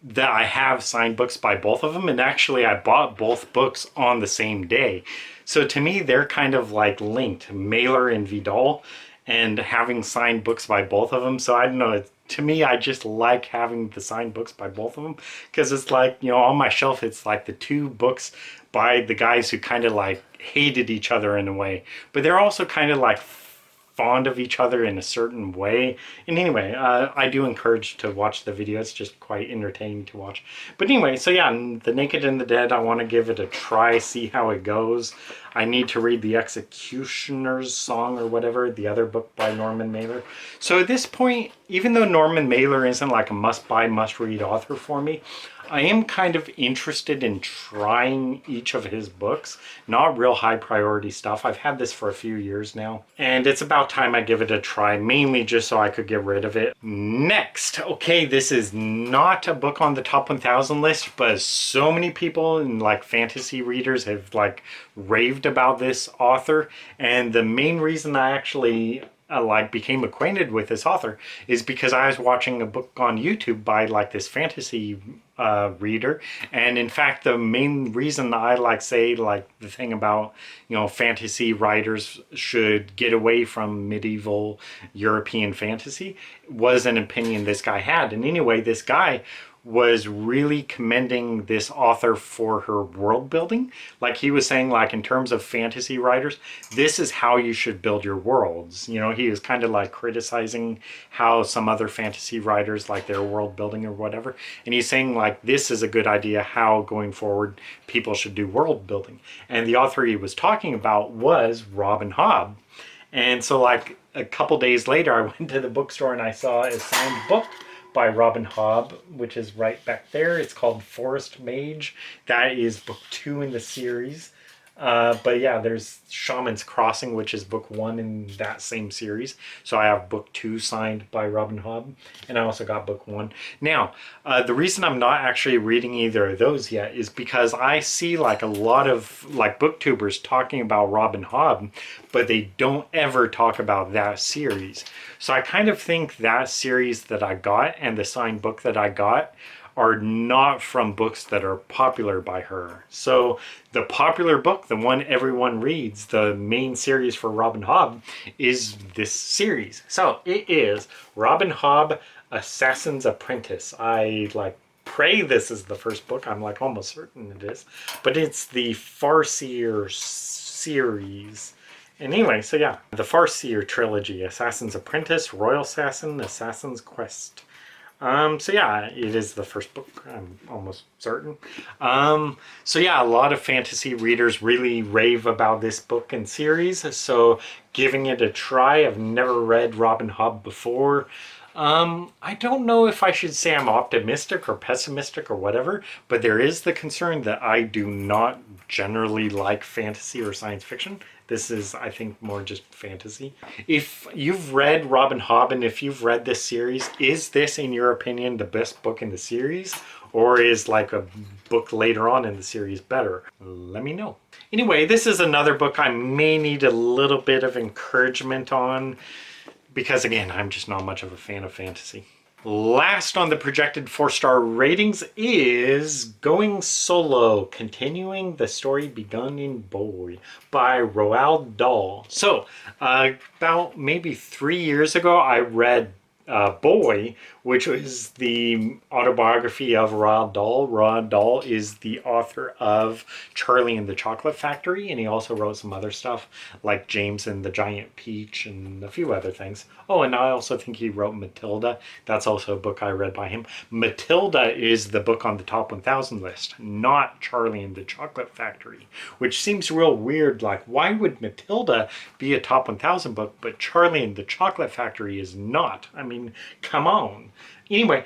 Speaker 1: that I have signed books by both of them, and actually I bought both books on the same day. So to me, they're kind of like linked, Mailer and Vidal. and having signed books by both of them. So I don't know, to me, I just like having the signed books by both of them, because it's like, you know, on my shelf, it's like the two books by the guys who kind of like hated each other in a way, but they're also kind of like fond of each other in a certain way. And anyway, I do encourage to watch the video. It's just quite entertaining to watch. But anyway, so yeah, The Naked and the Dead, I want to give it a try, see how it goes. I need to read The Executioner's Song or whatever, the other book by Norman Mailer. So at this point, even though Norman Mailer isn't like a must-buy, must-read author for me, I am kind of interested in trying each of his books. Not real high priority stuff. I've had this for a few years now, and it's about time I give it a try, mainly just so I could get rid of it. Next, okay, this is not a book on the top 1000 list, but so many people and like fantasy readers have like raved about this author, and the main reason I actually like became acquainted with this author is because I was watching a book on YouTube by like this fantasy reader. And in fact, the main reason I like say like the thing about, you know, fantasy writers should get away from medieval European fantasy was an opinion this guy had. And anyway, this guy was really commending this author for her world building. Like he was saying, like in terms of fantasy writers, this is how you should build your worlds. You know, he was kind of like criticizing how some other fantasy writers like their world building or whatever. And he's saying like, this is a good idea how going forward people should do world building. And the author he was talking about was Robin Hobb. And so like a couple days later, I went to the bookstore and I saw a signed book by Robin Hobb, which is right back there. It's called Forest Mage. That is book 2 in the series. But yeah, there's Shaman's Crossing, which is book 1 in that same series. So I have book 2 signed by Robin Hobb, and I also got book 1. Now, the reason I'm not actually reading either of those yet is because I see like a lot of like booktubers talking about Robin Hobb, but they don't ever talk about that series. So I kind of think that series that I got and the signed book that I got are not from books that are popular by her. So the popular book, the one everyone reads, the main series for Robin Hobb, is this series. So it is Robin Hobb, Assassin's Apprentice. I like pray this is the first book. I'm like almost certain it is. But it's the Farseer series. And anyway, so yeah, the Farseer trilogy, Assassin's Apprentice, Royal Assassin, Assassin's Quest. So yeah, it is the first book, I'm almost certain. So yeah, a lot of fantasy readers really rave about this book and series, so giving it a try. I've never read Robin Hobb before. I don't know if I should say I'm optimistic or pessimistic or whatever, but there is the concern that I do not generally like fantasy or science fiction. This is, I think, more just fantasy. If you've read Robin Hobb and if you've read this series, is this, in your opinion, the best book in the series? Or is like a book later on in the series better? Let me know. Anyway, this is another book I may need a little bit of encouragement on, because again, I'm just not much of a fan of fantasy. Last on the projected 4-star ratings is Going Solo, Continuing the Story Begun in Boy by Roald Dahl. So, about maybe 3 years ago, I read Boy, which was the autobiography of Roald Dahl. Roald Dahl is the author of Charlie and the Chocolate Factory, and he also wrote some other stuff like James and the Giant Peach and a few other things. Oh, and I also think he wrote Matilda. That's also a book I read by him. Matilda is the book on the top 1000 list, not Charlie and the Chocolate Factory, which seems real weird. Like, why would Matilda be a top 1000 book, but Charlie and the Chocolate Factory is not? I mean, come on. Anyway,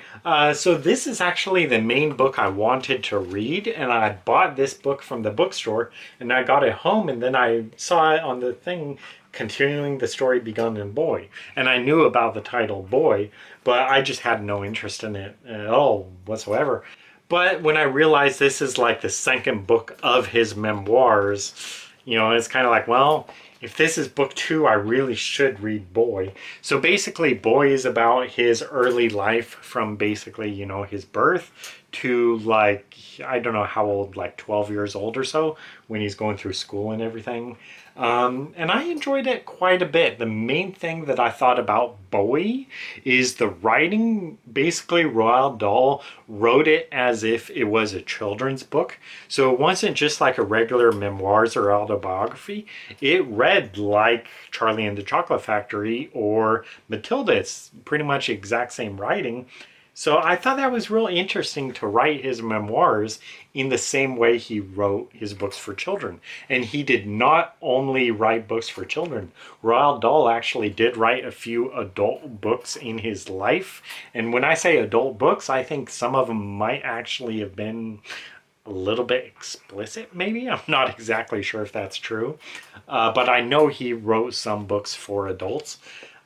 Speaker 1: so this is actually the main book I wanted to read, and I bought this book from the bookstore, and I got it home, and then I saw it on the thing, Continuing the Story Begun in Boy. And I knew about the title Boy, but I just had no interest in it at all whatsoever. But when I realized this is like the second book of his memoirs, you know, it's kind of like, well, if this is book 2, I really should read Boy. So basically, Boy is about his early life from basically, you know, his birth to like, I don't know how old, like 12 years old or so, when he's going through school and everything. And I enjoyed it quite a bit. The main thing that I thought about Bowie is the writing. Basically, Roald Dahl wrote it as if it was a children's book. So it wasn't just like a regular memoirs or autobiography. It read like Charlie and the Chocolate Factory or Matilda. It's pretty much the exact same writing. So I thought that was really interesting to write his memoirs in the same way he wrote his books for children. And he did not only write books for children. Roald Dahl actually did write a few adult books in his life. And when I say adult books, I think some of them might actually have been a little bit explicit, maybe. I'm not exactly sure if that's true. But I know he wrote some books for adults.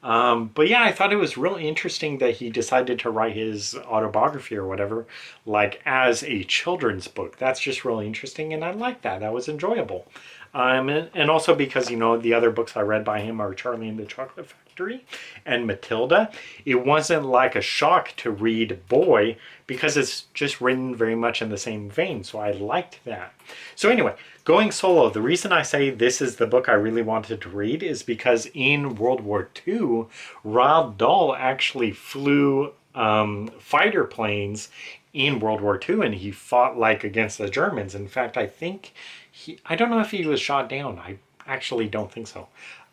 Speaker 1: But yeah, I thought it was really interesting that he decided to write his autobiography or whatever, like as a children's book. That's just really interesting, and I like that. That was enjoyable. And also because, the other books I read by him are Charlie and the Chocolate Factory and Matilda. It wasn't like a shock to read Boy because it's just written very much in the same vein, so I liked that. So anyway, going solo, the reason I say this is the book I really wanted to read is because in World War II, Roald Dahl actually flew fighter planes in World War II, and he fought like against the Germans. In fact, I don't know if he was shot down. I actually don't think so.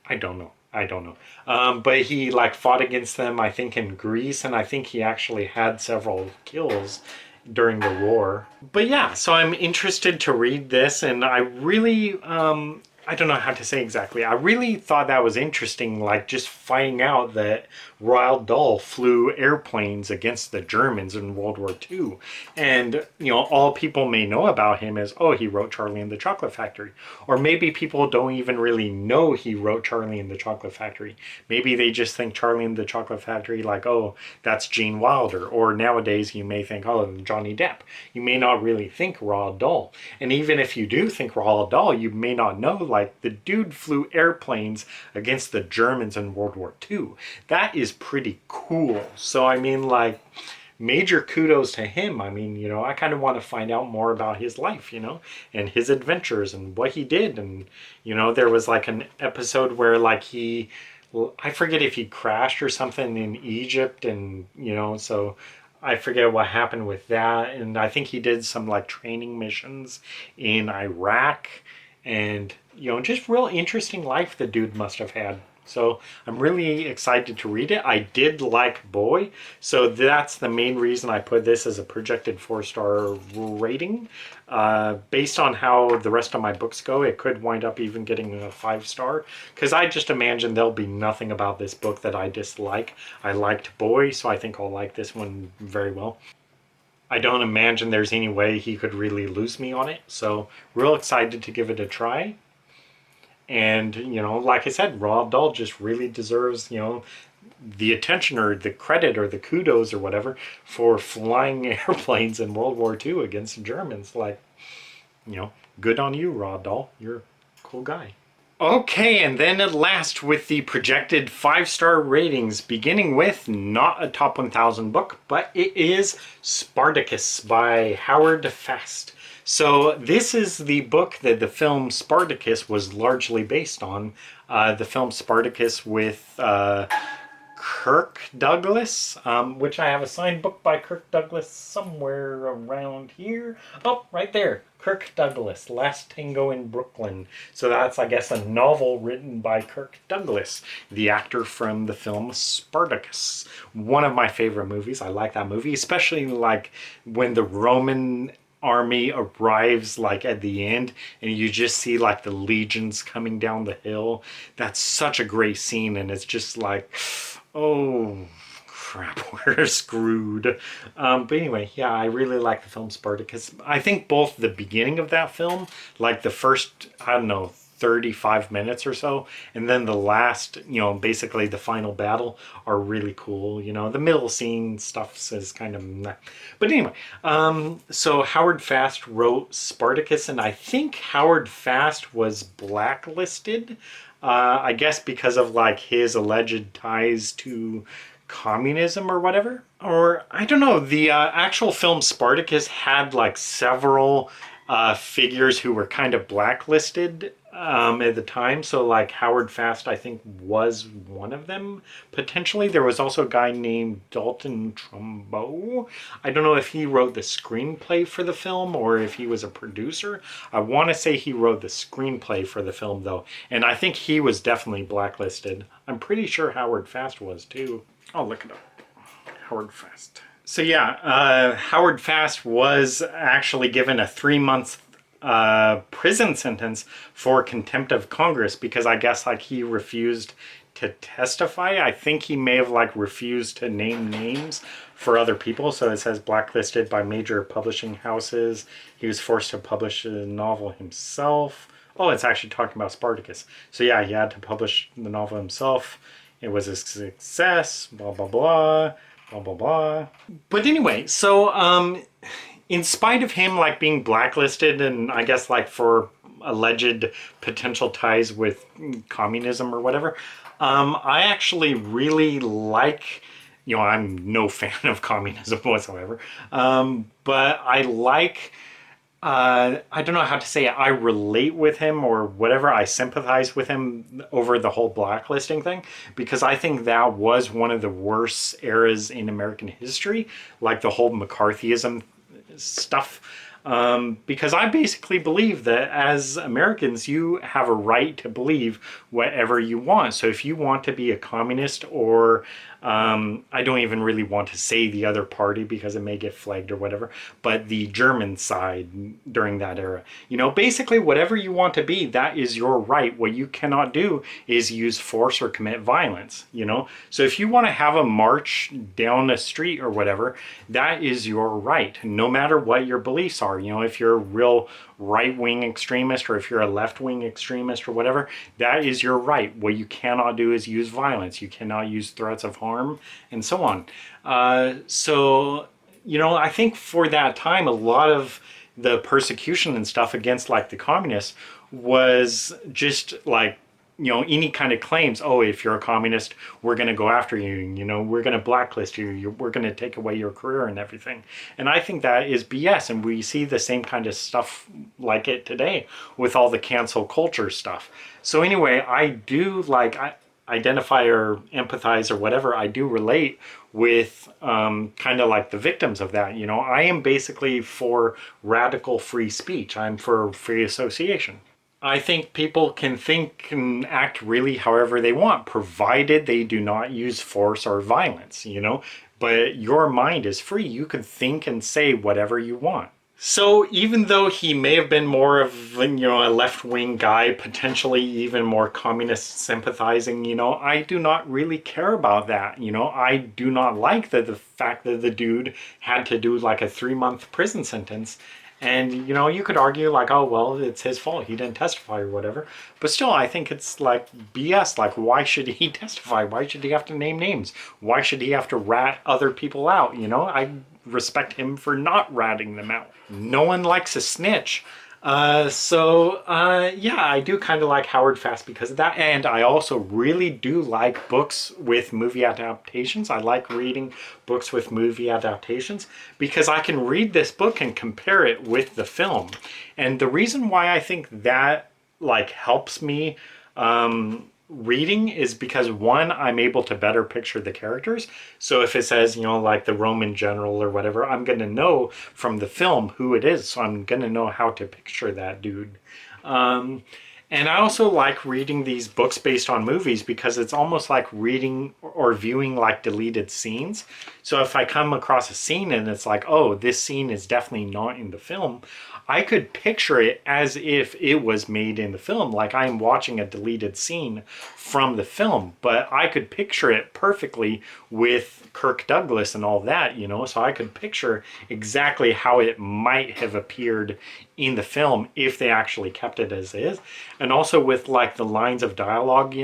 Speaker 1: I don't know. But he like fought against them, I think, in Greece, and I think he actually had several kills during the war. But yeah, so I'm interested to read this, and I really, I don't know how to say exactly. I really thought that was interesting, like just finding out that Roald Dahl flew airplanes against the Germans in World War II. And, all people may know about him is, oh, he wrote Charlie and the Chocolate Factory. Or maybe people don't even really know he wrote Charlie and the Chocolate Factory. Maybe they just think Charlie and the Chocolate Factory like, oh, that's Gene Wilder. Or nowadays you may think, oh, Johnny Depp. You may not really think Roald Dahl. And even if you do think Roald Dahl, you may not know, like, the dude flew airplanes against the Germans in World War II. That is pretty cool. So I mean, like, major kudos to him. I mean, I kind of want to find out more about his life, and his adventures and what he did. And there was like an episode where like I forget if he crashed or something in Egypt, and so I forget what happened with that. And I think he did some like training missions in Iraq, and just real interesting life the dude must have had. So I'm really excited to read it. I did like Boy, so that's the main reason I put this as a projected 4-star rating. Based on how the rest of my books go, it could wind up even getting a 5-star, because I just imagine there'll be nothing about this book that I dislike. I liked Boy, so I think I'll like this one very well. I don't imagine there's any way he could really lose me on it, so real excited to give it a try. And, like I said, Roald Dahl just really deserves, the attention or the credit or the kudos or whatever for flying airplanes in World War II against the Germans. Like, good on you, Roald Dahl. You're a cool guy. Okay, and then at last with the projected 5-star ratings, beginning with not a top 1000 book, but it is Spartacus by Howard Fast. So this is the book that the film Spartacus was largely based on. The film Spartacus with Kirk Douglas, which I have a signed book by Kirk Douglas somewhere around here. Oh, right there. Kirk Douglas, Last Tango in Brooklyn. So that's, I guess, a novel written by Kirk Douglas, the actor from the film Spartacus. One of my favorite movies. I like that movie, especially like when the Roman army arrives like at the end and you just see like the legions coming down the hill. That's such a great scene, and it's just like, oh crap, we're screwed. But anyway, yeah, I really like the film Spartacus. I think both the beginning of that film, like the first, 35 minutes or so, and then the last, basically the final battle, are really cool. The middle scene stuff is kind of meh. But anyway, so Howard Fast wrote Spartacus, and I think Howard Fast was blacklisted, I guess because of like his alleged ties to communism or whatever. Or I don't know, the actual film Spartacus had like several figures who were kind of blacklisted at the time. So like Howard Fast, I think, was one of them potentially. There was also a guy named Dalton Trumbo. I don't know if he wrote the screenplay for the film or if he was a producer. I want to say he wrote the screenplay for the film though, and I think he was definitely blacklisted. I'm pretty sure Howard Fast was too. I'll look it up. Howard Fast. So yeah, Howard Fast was actually given a 3-month prison sentence for contempt of Congress because I guess like he refused to testify. I think he may have like refused to name names for other people. So it says blacklisted by major publishing houses. He was forced to publish a novel himself. Oh, it's actually talking about Spartacus. So yeah, he had to publish the novel himself. It was a success, blah, blah, blah, blah, blah, blah. But anyway, so in spite of him like being blacklisted and I guess like for alleged potential ties with communism or whatever, I actually really like, I'm no fan of communism whatsoever, but I like, I don't know how to say it. I relate with him or whatever. I sympathize with him over the whole blacklisting thing because I think that was one of the worst eras in American history, like the whole McCarthyism stuff. Because I basically believe that as Americans, you have a right to believe whatever you want. So if you want to be a communist or I don't even really want to say the other party because it may get flagged or whatever, but the German side during that era, basically whatever you want to be, that is your right. What you cannot do is use force or commit violence, So if you want to have a march down a street or whatever, that is your right, no matter what your beliefs are. If you're a real right-wing extremist or if you're a left-wing extremist or whatever, that is your right. What you cannot do is use violence. You cannot use threats of harm and so on. So I think for that time, a lot of the persecution and stuff against like the communists was just like, any kind of claims, oh, if you're a communist, we're going to go after you, we're going to blacklist you, we're going to take away your career and everything. And I think that is BS. And we see the same kind of stuff like it today with all the cancel culture stuff. So anyway, I do identify or empathize or whatever. I do relate with kind of like the victims of that. I am basically for radical free speech. I'm for free association. I think people can think and act really however they want, provided they do not use force or violence, But your mind is free. You can think and say whatever you want. So even though he may have been more of, a left-wing guy, potentially even more communist sympathizing, I do not really care about that. I do not like the fact that the dude had to do like a 3-month prison sentence. And, you could argue like, oh, well, it's his fault. He didn't testify or whatever. But still, I think it's like BS. Like, why should he testify? Why should he have to name names? Why should he have to rat other people out? I respect him for not ratting them out. No one likes a snitch. Yeah, I do kind of like Howard Fast because of that. And I also really do like books with movie adaptations. I like reading books with movie adaptations because I can read this book and compare it with the film. And the reason why I think that helps me reading is because one, I'm able to better picture the characters. So if it says, like the Roman general or whatever, I'm going to know from the film who it is. So I'm going to know how to picture that dude. And I also like reading these books based on movies because it's almost like reading or viewing like deleted scenes. So if I come across a scene and it's like, oh, this scene is definitely not in the film, I could picture it as if it was made in the film, like I'm watching a deleted scene from the film, but I could picture it perfectly with Kirk Douglas and all that, so I could picture exactly how it might have appeared in the film if they actually kept it as is. And also with like the lines of dialogue,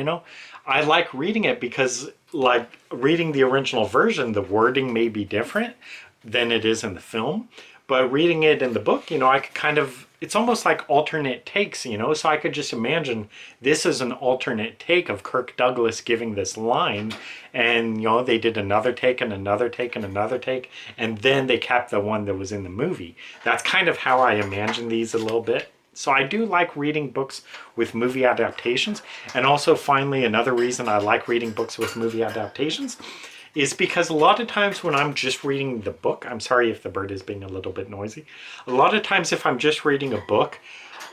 Speaker 1: I like reading it because like reading the original version, the wording may be different than it is in the film. But reading it in the book, I could kind of, it's almost like alternate takes, so I could just imagine this is an alternate take of Kirk Douglas giving this line, and, they did another take and another take and another take, and then they kept the one that was in the movie. That's kind of how I imagine these a little bit. So I do like reading books with movie adaptations. And also, finally, another reason I like reading books with movie adaptations is because a lot of times when I'm just reading the book, I'm sorry if the bird is being a little bit noisy. A lot of times if I'm just reading a book,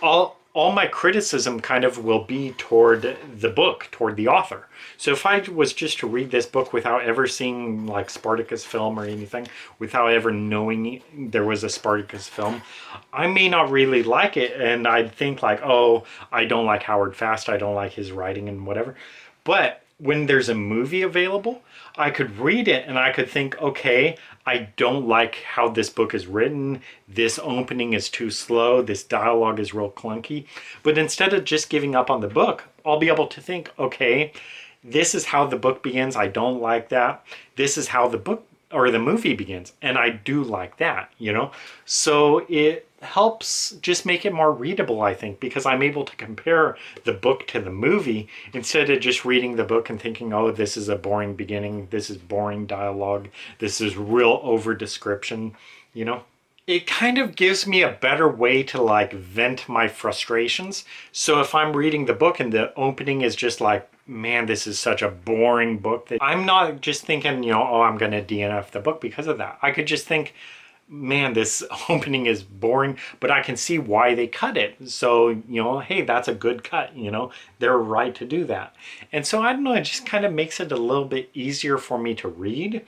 Speaker 1: all my criticism kind of will be toward the book, toward the author. So if I was just to read this book without ever seeing like Spartacus film or anything, without ever knowing there was a Spartacus film, I may not really like it, and I'd think like, oh, I don't like Howard Fast, I don't like his writing and whatever. But when there's a movie available, I could read it and I could think, okay, I don't like how this book is written. This opening is too slow. This dialogue is real clunky. But instead of just giving up on the book, I'll be able to think, okay, this is how the book begins. I don't like that. This is how the book or the movie begins. And I do like that, you know? So it helps just make it more readable, I think, because I'm able to compare the book to the movie instead of just reading the book and thinking, oh, this is a boring beginning, this is boring dialogue, this is real over description, you know? It kind of gives me a better way to like vent my frustrations. So if I'm reading the book and the opening is just like, man, this is such a boring book, that I'm not just thinking, you know, oh, I'm going to DNF the book because of that. I could just think, man, this opening is boring, but I can see why they cut it. So, you know, hey, that's a good cut, you know, they're right to do that. And so I don't know, it just kind of makes it a little bit easier for me to read.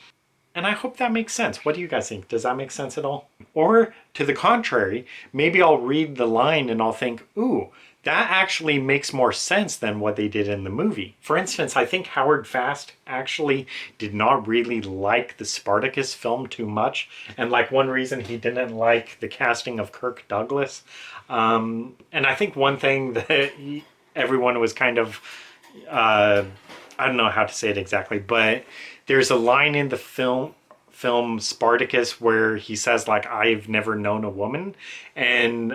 Speaker 1: And I hope that makes sense. What do you guys think? Does that make sense at all? Or to the contrary, maybe I'll read the line and I'll think, ooh, that actually makes more sense than what they did in the movie. For instance, I think Howard Fast actually did not really like the Spartacus film too much. And like one reason he didn't like the casting of Kirk Douglas. And I think one thing that everyone was kind of, I don't know how to say it exactly, but there's a line in the film Spartacus where he says like, I've never known a woman. And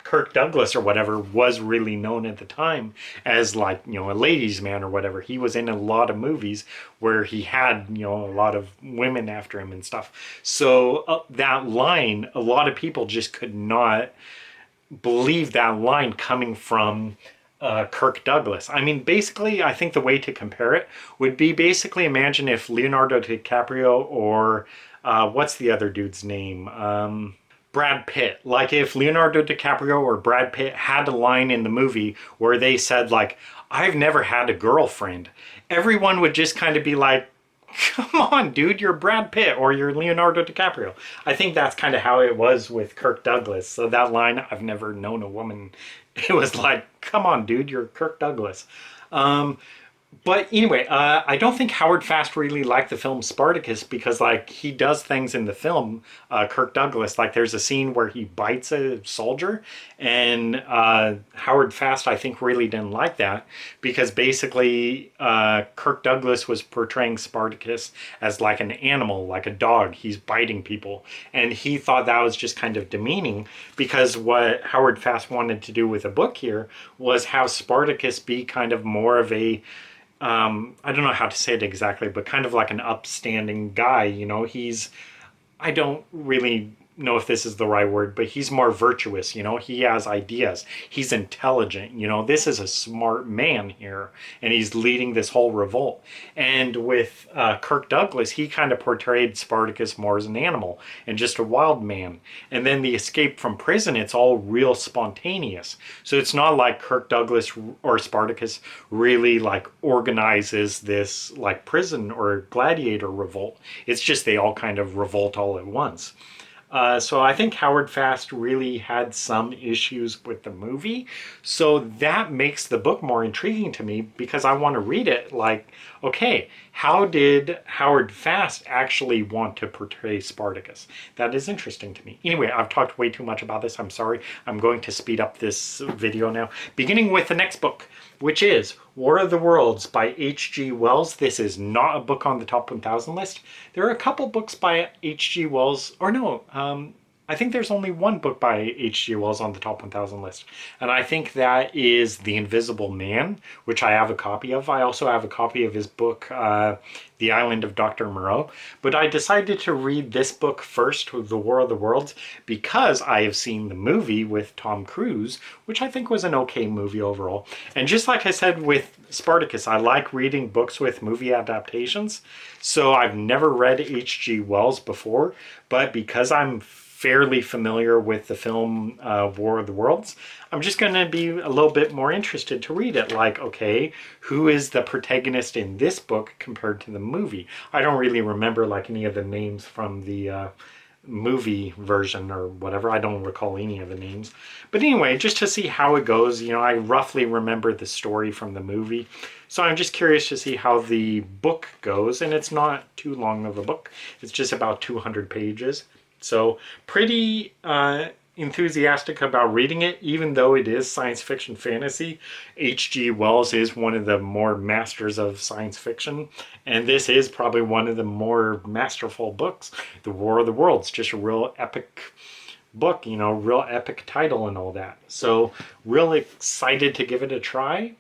Speaker 1: Kirk Douglas or whatever was really known at the time as like, you know, a ladies' man or whatever. He was in a lot of movies where he had, you know, a lot of women after him and stuff. So that line, a lot of people just could not believe that line coming from Kirk Douglas. I mean, basically, I think the way to compare it would be basically imagine if Leonardo DiCaprio or what's the other dude's name? Brad Pitt. Like if Leonardo DiCaprio or Brad Pitt had a line in the movie where they said like, I've never had a girlfriend, everyone would just kind of be like, come on, dude, you're Brad Pitt or you're Leonardo DiCaprio. I think that's kind of how it was with Kirk Douglas. So that line, I've never known a woman, it was like, come on, dude, you're Kirk Douglas. But anyway, I don't think Howard Fast really liked the film Spartacus because, like, he does things in the film, Kirk Douglas. Like, there's a scene where he bites a soldier, and Howard Fast, I think, really didn't like that because basically Kirk Douglas was portraying Spartacus as like an animal, like a dog. He's biting people, and he thought that was just kind of demeaning because what Howard Fast wanted to do with the book here was have Spartacus be kind of more of a I don't know how to say it exactly, but kind of like an upstanding guy, you know, I don't really know if this is the right word, but he's more virtuous, you know, he has ideas, he's intelligent, you know, this is a smart man here, and he's leading this whole revolt. And with Kirk Douglas, he kind of portrayed Spartacus more as an animal and just a wild man. And then the escape from prison, it's all real spontaneous. So it's not like Kirk Douglas or Spartacus really like organizes this like prison or gladiator revolt. It's just they all kind of revolt all at once. So I think Howard Fast really had some issues with the movie. So that makes the book more intriguing to me because I want to read it like, okay, how did Howard Fast actually want to portray Spartacus? That is interesting to me. Anyway, I've talked way too much about this. I'm sorry. I'm going to speed up this video now. Beginning with the next book, which is War of the Worlds by H.G. Wells. This is not a book on the top 1000 list. There are a couple books by H.G. Wells, or no, I think there's only one book by H.G. Wells on the top 1,000 list. And I think that is The Invisible Man, which I have a copy of. I also have a copy of his book, The Island of Dr. Moreau. But I decided to read this book first, The War of the Worlds, because I have seen the movie with Tom Cruise, which I think was an okay movie overall. And just like I said with Spartacus, I like reading books with movie adaptations. So I've never read H.G. Wells before, but because I'm fairly familiar with the film War of the Worlds, I'm just going to be a little bit more interested to read it. Like, okay, who is the protagonist in this book compared to the movie? I don't really remember like any of the names from the movie version or whatever. I don't recall any of the names. But anyway, just to see how it goes, you know, I roughly remember the story from the movie. So I'm just curious to see how the book goes. And it's not too long of a book. It's just about 200 pages. So pretty enthusiastic about reading it, even though it is science fiction fantasy. H.G. Wells is one of the more masters of science fiction, and this is probably one of the more masterful books. The War of the Worlds, just a real epic book, you know, real epic title and all that. So real excited to give it a try.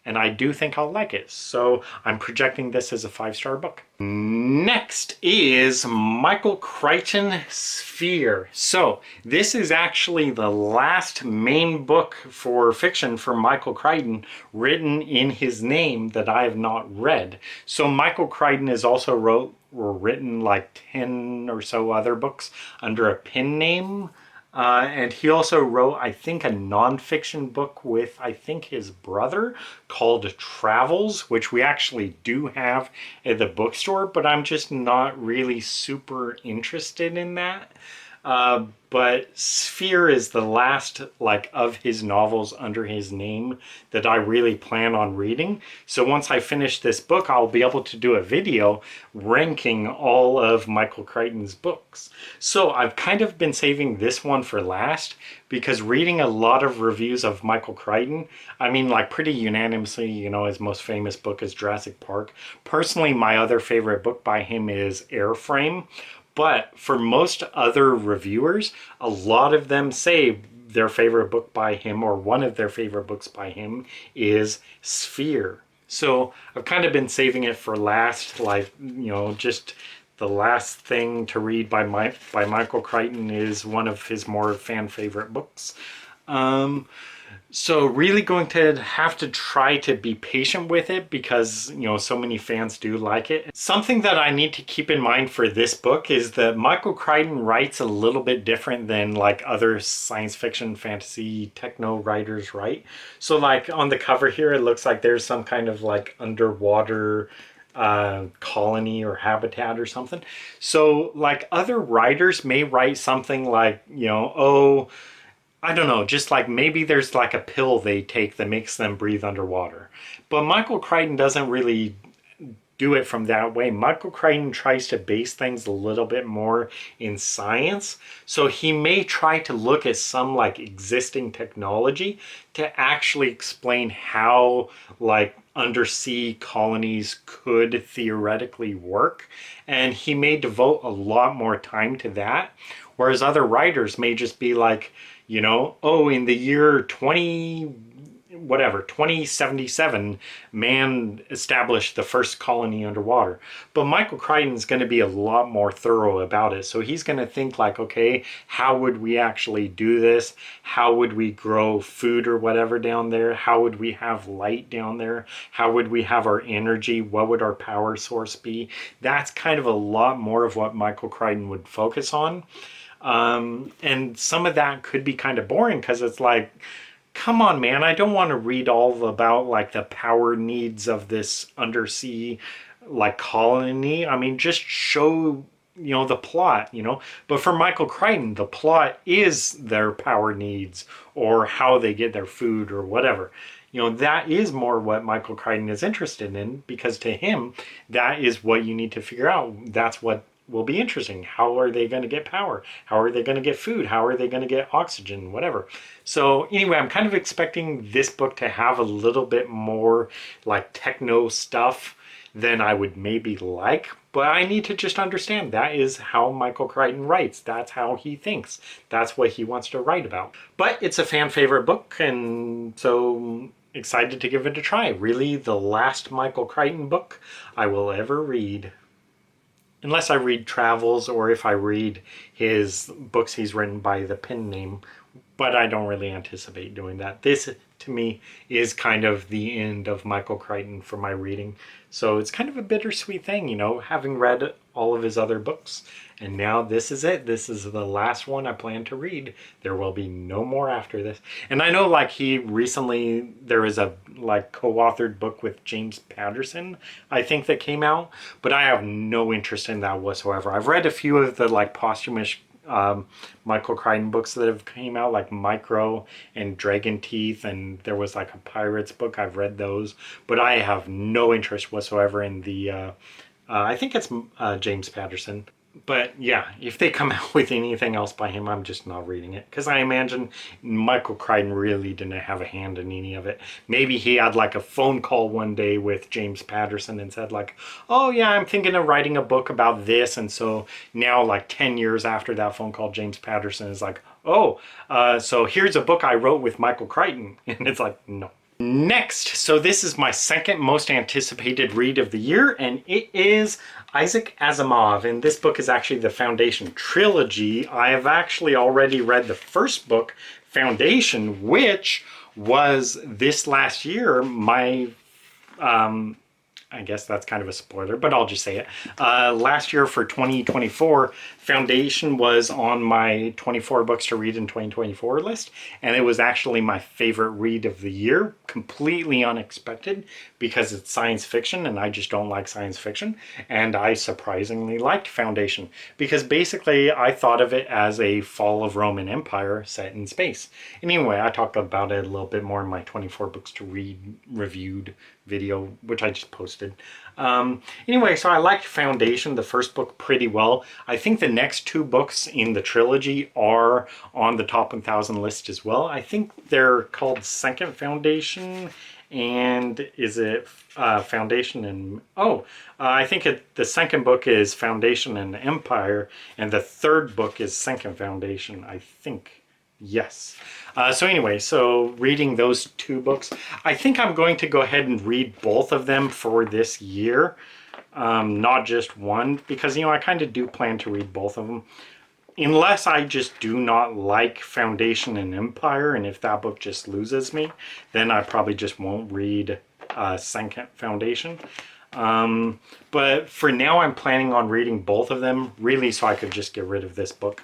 Speaker 1: And I do think I'll like it. So I'm projecting this as a 5-star book. Next is Michael Crichton, Sphere. So this is actually the last main book for fiction for Michael Crichton written in his name that I have not read. So Michael Crichton has also written like 10 or so other books under a pen name. And he also wrote, I think, a nonfiction book with, I think, his brother called Travels, which we actually do have at the bookstore, but I'm just not really super interested in that. But Sphere is the last like of his novels under his name that I really plan on reading. So once I finish this book, I'll be able to do a video ranking all of Michael Crichton's books. So I've kind of been saving this one for last because reading a lot of reviews of Michael Crichton, I mean, like pretty unanimously, you know, his most famous book is Jurassic Park. Personally, my other favorite book by him is Airframe. But for most other reviewers, a lot of them say their favorite book by him, or one of their favorite books by him, is Sphere. So I've kind of been saving it for last, like, you know, just the last thing to read by Michael Crichton is one of his more fan favorite books. So really going to have to try to be patient with it because, you know, so many fans do like it. Something that I need to keep in mind for this book is that Michael Crichton writes a little bit different than like other science fiction, fantasy, techno writers write. So like on the cover here, it looks like there's some kind of like underwater colony or habitat or something. So like other writers may write something like, you know, oh, I don't know, just like maybe there's like a pill they take that makes them breathe underwater. But Michael Crichton doesn't really do it from that way. Michael Crichton tries to base things a little bit more in science. So he may try to look at some like existing technology to actually explain how like undersea colonies could theoretically work. And he may devote a lot more time to that. Whereas other writers may just be like, you know, oh, in the year 2077, man established the first colony underwater. But Michael Crichton's going to be a lot more thorough about it. So he's going to think like, okay, how would we actually do this? How would we grow food or whatever down there? How would we have light down there? How would we have our energy? What would our power source be? That's kind of a lot more of what Michael Crichton would focus on. And some of that could be kind of boring because it's like, come on, man, I don't want to read all about like the power needs of this undersea like colony. I mean, just show, you know, the plot, you know. But for Michael Crichton, the plot is their power needs or how they get their food or whatever. You know, that is more what Michael Crichton is interested in because to him, that is what you need to figure out. That's what will be interesting. How are they going to get power? How are they going to get food? How are they going to get oxygen? Whatever. So anyway, I'm kind of expecting this book to have a little bit more like techno stuff than I would maybe like. But I need to just understand that is how Michael Crichton writes. That's how he thinks. That's what he wants to write about. But it's a fan favorite book, and so excited to give it a try. Really the last Michael Crichton book I will ever read. Unless I read travels or if I read his books he's written by the pen name. But I don't really anticipate doing that. This, to me, is kind of the end of Michael Crichton for my reading. So it's kind of a bittersweet thing, you know, having read all of his other books. And now this is it. This is the last one I plan to read. There will be no more after this. And I know, like, he recently, there was a, like, co-authored book with James Patterson, I think, that came out. But I have no interest in that whatsoever. I've read a few of the, like, posthumous Michael Crichton books that have came out, like Micro and Dragon Teeth, and there was like a Pirates book. I've read those, but I have no interest whatsoever in the I think it's James Patterson. But yeah, if they come out with anything else by him, I'm just not reading it. Because I imagine Michael Crichton really didn't have a hand in any of it. Maybe he had like a phone call one day with James Patterson and said like, oh yeah, I'm thinking of writing a book about this. And so now like 10 years after that phone call, James Patterson is like, oh, so here's a book I wrote with Michael Crichton. And it's like, no. Next, so this is my second most anticipated read of the year, and it is Isaac Asimov, and this book is actually the Foundation trilogy. I have actually already read the first book, Foundation, which was this last year my I guess that's kind of a spoiler, but I'll just say it. Last year for 2024, Foundation was on my 24 books to read in 2024 list, and it was actually my favorite read of the year, completely unexpected, because it's science fiction, and I just don't like science fiction, and I surprisingly liked Foundation, because basically I thought of it as a fall of Roman Empire set in space. Anyway, I talked about it a little bit more in my 24 books to read reviewed video, which I just posted. Anyway, so I liked Foundation, the first book, pretty well. I think the next two books in the trilogy are on the top 1,000 list as well. I think they're called Second Foundation, and is it Foundation and... I think the second book is Foundation and Empire, and the third book is Second Foundation, I think. Yes. So anyway, so reading those two books, I think I'm going to go ahead and read both of them for this year, not just one, because, you know, I kind of do plan to read both of them, unless I just do not like Foundation and Empire, and if that book just loses me, then I probably just won't read Second Foundation. But for now, I'm planning on reading both of them, really, so I could just get rid of this book.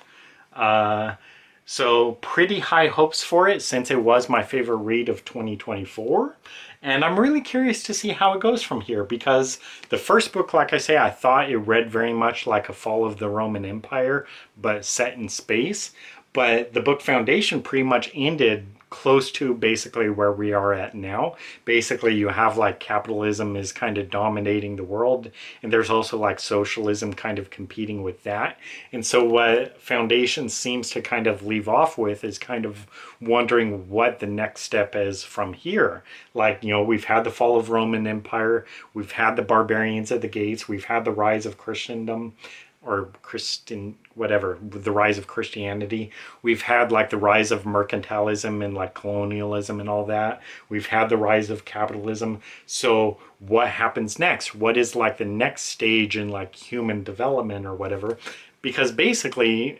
Speaker 1: So pretty high hopes for it, since it was my favorite read of 2024. And I'm really curious to see how it goes from here, because the first book, like I say, I thought it read very much like a fall of the Roman Empire, but set in space. But the book Foundation pretty much ended close to basically where we are at now. Basically, you have like capitalism is kind of dominating the world, and there's also like socialism kind of competing with that. And so what Foundation seems to kind of leave off with is kind of wondering what the next step is from here. Like, you know, we've had the fall of Roman Empire, we've had the barbarians at the gates, we've had the rise of Christendom, or Christian, whatever, the rise of Christianity. We've had like the rise of mercantilism and like colonialism and all that. We've had the rise of capitalism. So what happens next? What is like the next stage in like human development or whatever? Because basically,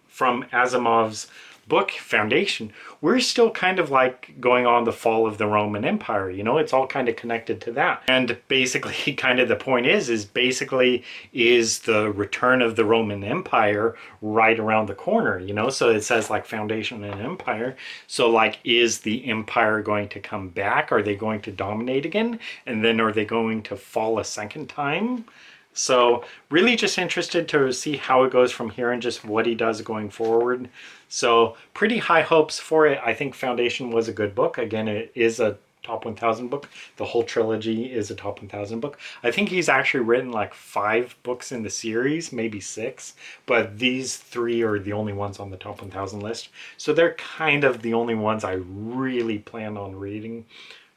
Speaker 1: from Asimov's book Foundation, we're still kind of like going on the fall of the Roman Empire, you know, it's all kind of connected to that. And basically kind of the point is basically is the return of the Roman Empire right around the corner, you know? So it says like Foundation and Empire. So like, is the empire going to come back? Are they going to dominate again? And then are they going to fall a second time? So really just interested to see how it goes from here and just what he does going forward. So pretty high hopes for it. I think Foundation was a good book. Again, it is a top 1,000 book. The whole trilogy is a top 1,000 book. I think he's actually written like 5 books in the series, maybe 6, but these 3 are the only ones on the top 1,000 list. So they're kind of the only ones I really plan on reading.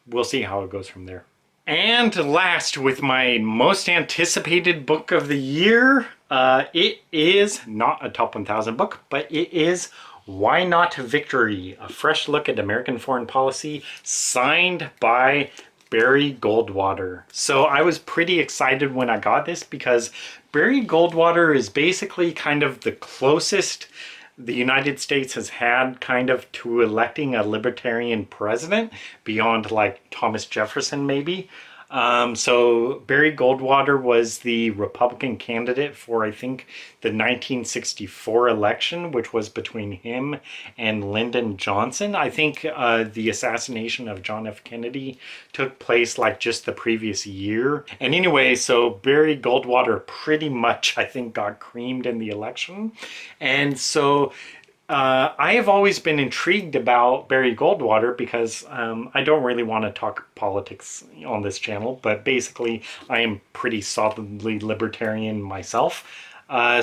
Speaker 1: We'll see how it goes from there. And last, with my most anticipated book of the year, it is not a top 1000 book, but it is Why Not Victory? A fresh look at American foreign policy, signed by Barry Goldwater. So I was pretty excited when I got this because Barry Goldwater is basically kind of the closest the United States has had kind of to electing a libertarian president beyond like Thomas Jefferson maybe. So Barry Goldwater was the Republican candidate for, I think, the 1964 election, which was between him and Lyndon Johnson. I think the assassination of John F. Kennedy took place like just the previous year. And anyway, so Barry Goldwater pretty much, I think, got creamed in the election. And so I have always been intrigued about Barry Goldwater because I don't really want to talk politics on this channel, but basically I am pretty solidly libertarian myself.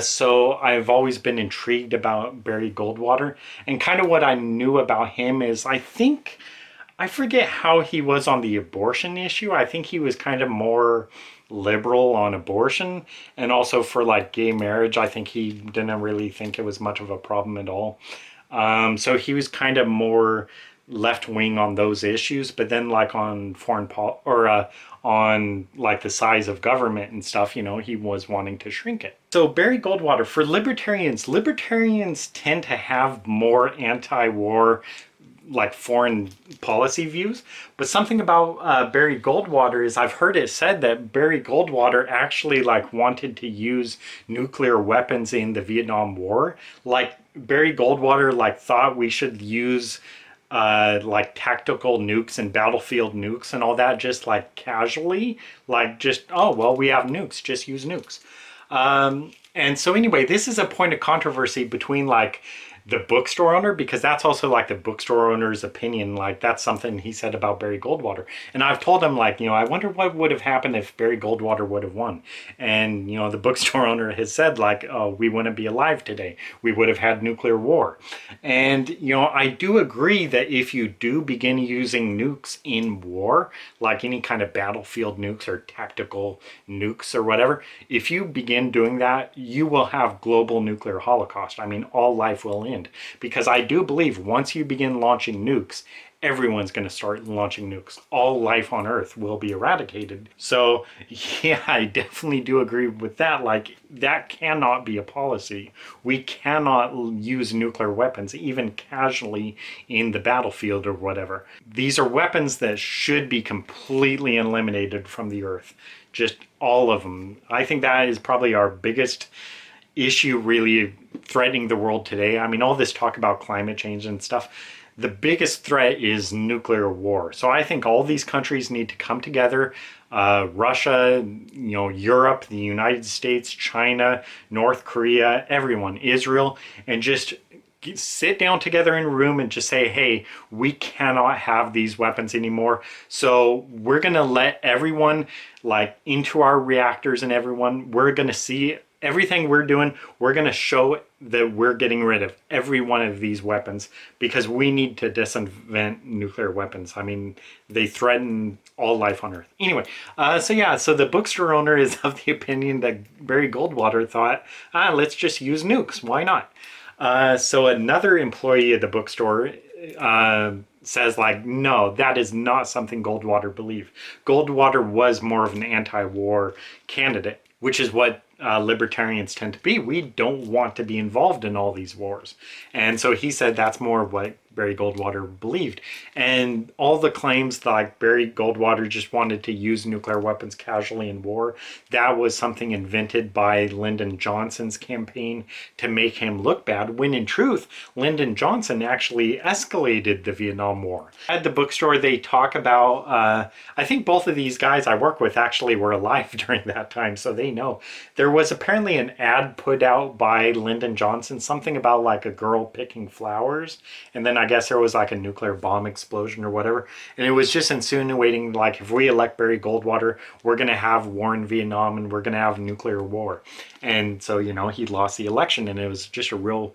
Speaker 1: So I've always been intrigued about Barry Goldwater, and kind of what I knew about him is I forget how he was on the abortion issue. I think he was kind of more liberal on abortion, and also for like gay marriage, I think he didn't really think it was much of a problem at all. So he was kind of more left wing on those issues, but then like on on like the size of government and stuff, you know, he was wanting to shrink it. So Barry Goldwater, for libertarians tend to have more anti-war like foreign policy views, but something about Barry Goldwater is I've heard it said that Barry Goldwater actually like wanted to use nuclear weapons in the Vietnam War. Like Barry Goldwater like thought we should use like tactical nukes and battlefield nukes and all that just like casually, like just, oh well, we have nukes, just use nukes. And so anyway, this is a point of controversy between like the bookstore owner, because that's also like the bookstore owner's opinion. Like that's something he said about Barry Goldwater. And I've told him like, you know, I wonder what would have happened if Barry Goldwater would have won. And, you know, the bookstore owner has said like, oh, we wouldn't be alive today. We would have had nuclear war. And, you know, I do agree that if you do begin using nukes in war, like any kind of battlefield nukes or tactical nukes or whatever, if you begin doing that, you will have global nuclear holocaust. I mean, all life will end. Because I do believe once you begin launching nukes, everyone's going to start launching nukes. All life on Earth will be eradicated. So yeah, I definitely do agree with that. Like that cannot be a policy. We cannot use nuclear weapons even casually in the battlefield or whatever. These are weapons that should be completely eliminated from the Earth. Just all of them. I think that is probably our biggest issue really threatening the world today. I mean, all this talk about climate change and stuff, the biggest threat is nuclear war. So I think all these countries need to come together. Russia, you know, Europe, the United States, China, North Korea, everyone, Israel, and just sit down together in a room and just say, hey, we cannot have these weapons anymore. So we're going to let everyone like into our reactors, and everyone, we're going to see everything we're doing, we're going to show that we're getting rid of every one of these weapons because we need to disinvent nuclear weapons. I mean, they threaten all life on Earth. Anyway, so the bookstore owner is of the opinion that Barry Goldwater thought, let's just use nukes. Why not? So another employee at the bookstore says like, no, that is not something Goldwater believed. Goldwater was more of an anti-war candidate, which is what libertarians tend to be. We don't want to be involved in all these wars. And so he said that's more what Barry Goldwater believed. And all the claims that like Barry Goldwater just wanted to use nuclear weapons casually in war, that was something invented by Lyndon Johnson's campaign to make him look bad, when in truth, Lyndon Johnson actually escalated the Vietnam War. At the bookstore, they talk about, I think both of these guys I work with actually were alive during that time, so they know. There was apparently an ad put out by Lyndon Johnson, something about like a girl picking flowers, and then I guess there was like a nuclear bomb explosion or whatever. And it was just insinuating like, if we elect Barry Goldwater, we're going to have war in Vietnam and we're going to have nuclear war. And so, you know, he lost the election, and it was just a real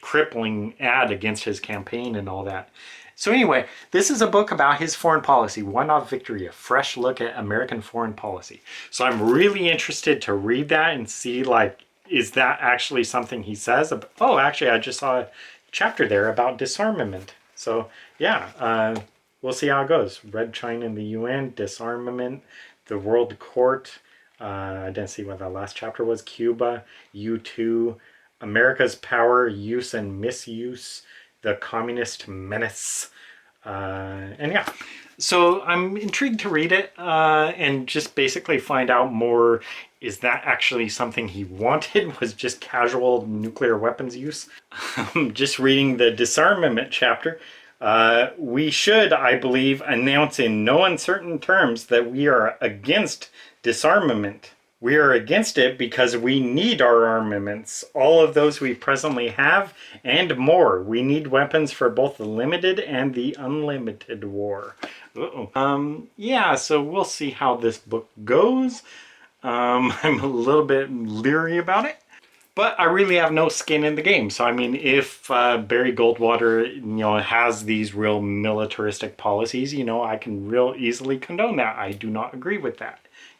Speaker 1: crippling ad against his campaign and all that. So anyway, this is a book about his foreign policy. Why Not Victory? A fresh look at American foreign policy. So I'm really interested to read that and see, like, is that actually something he says? Oh, actually, I just saw a chapter there about disarmament. So yeah, we'll see how it goes. Red China in the UN, disarmament, the World Court. I didn't see what that last chapter was. Cuba, U2, America's power, use and misuse, the communist menace. And yeah, so I'm intrigued to read it and just basically find out more. Is that actually something he wanted? Was just casual nuclear weapons use? Just reading the disarmament chapter. We should, I believe, announce in no uncertain terms that we are against disarmament. We are against it because we need our armaments, all of those we presently have, and more. We need weapons for both the limited and the unlimited war. Yeah, so we'll see how this book goes. I'm a little bit leery about it. But I really have no skin in the game. So, I mean, if Barry Goldwater, has these real militaristic policies, I can real easily condone that. I do not agree with that.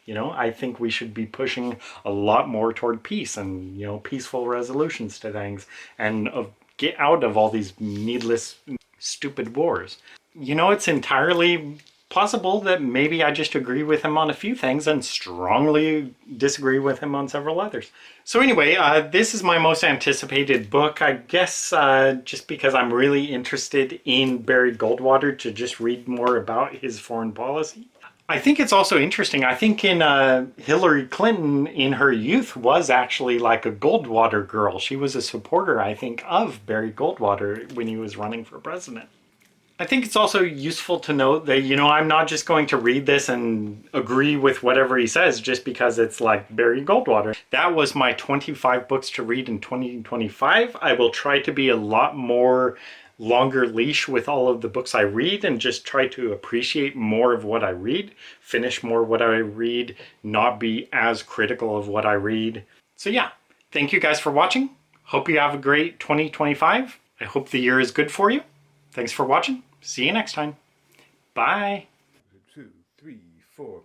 Speaker 1: I think we should be pushing a lot more toward peace and, peaceful resolutions to things and get out of all these needless, stupid wars. It's entirely possible that maybe I just agree with him on a few things and strongly disagree with him on several others. So anyway, this is my most anticipated book, I guess, just because I'm really interested in Barry Goldwater to just read more about his foreign policy. I think it's also interesting. I think in Hillary Clinton in her youth was actually like a Goldwater girl. She was a supporter, I think, of Barry Goldwater when he was running for president. I think it's also useful to note that, I'm not just going to read this and agree with whatever he says just because it's like Barry Goldwater. That was my 25 books to read in 2025. I will try to be a lot more longer leash with all of the books I read and just try to appreciate more of what I read, finish more what I read, not be as critical of what I read. So yeah, thank you guys for watching. Hope you have a great 2025. I hope the year is good for you. Thanks for watching. See you next time. Bye. 2, 3, 4.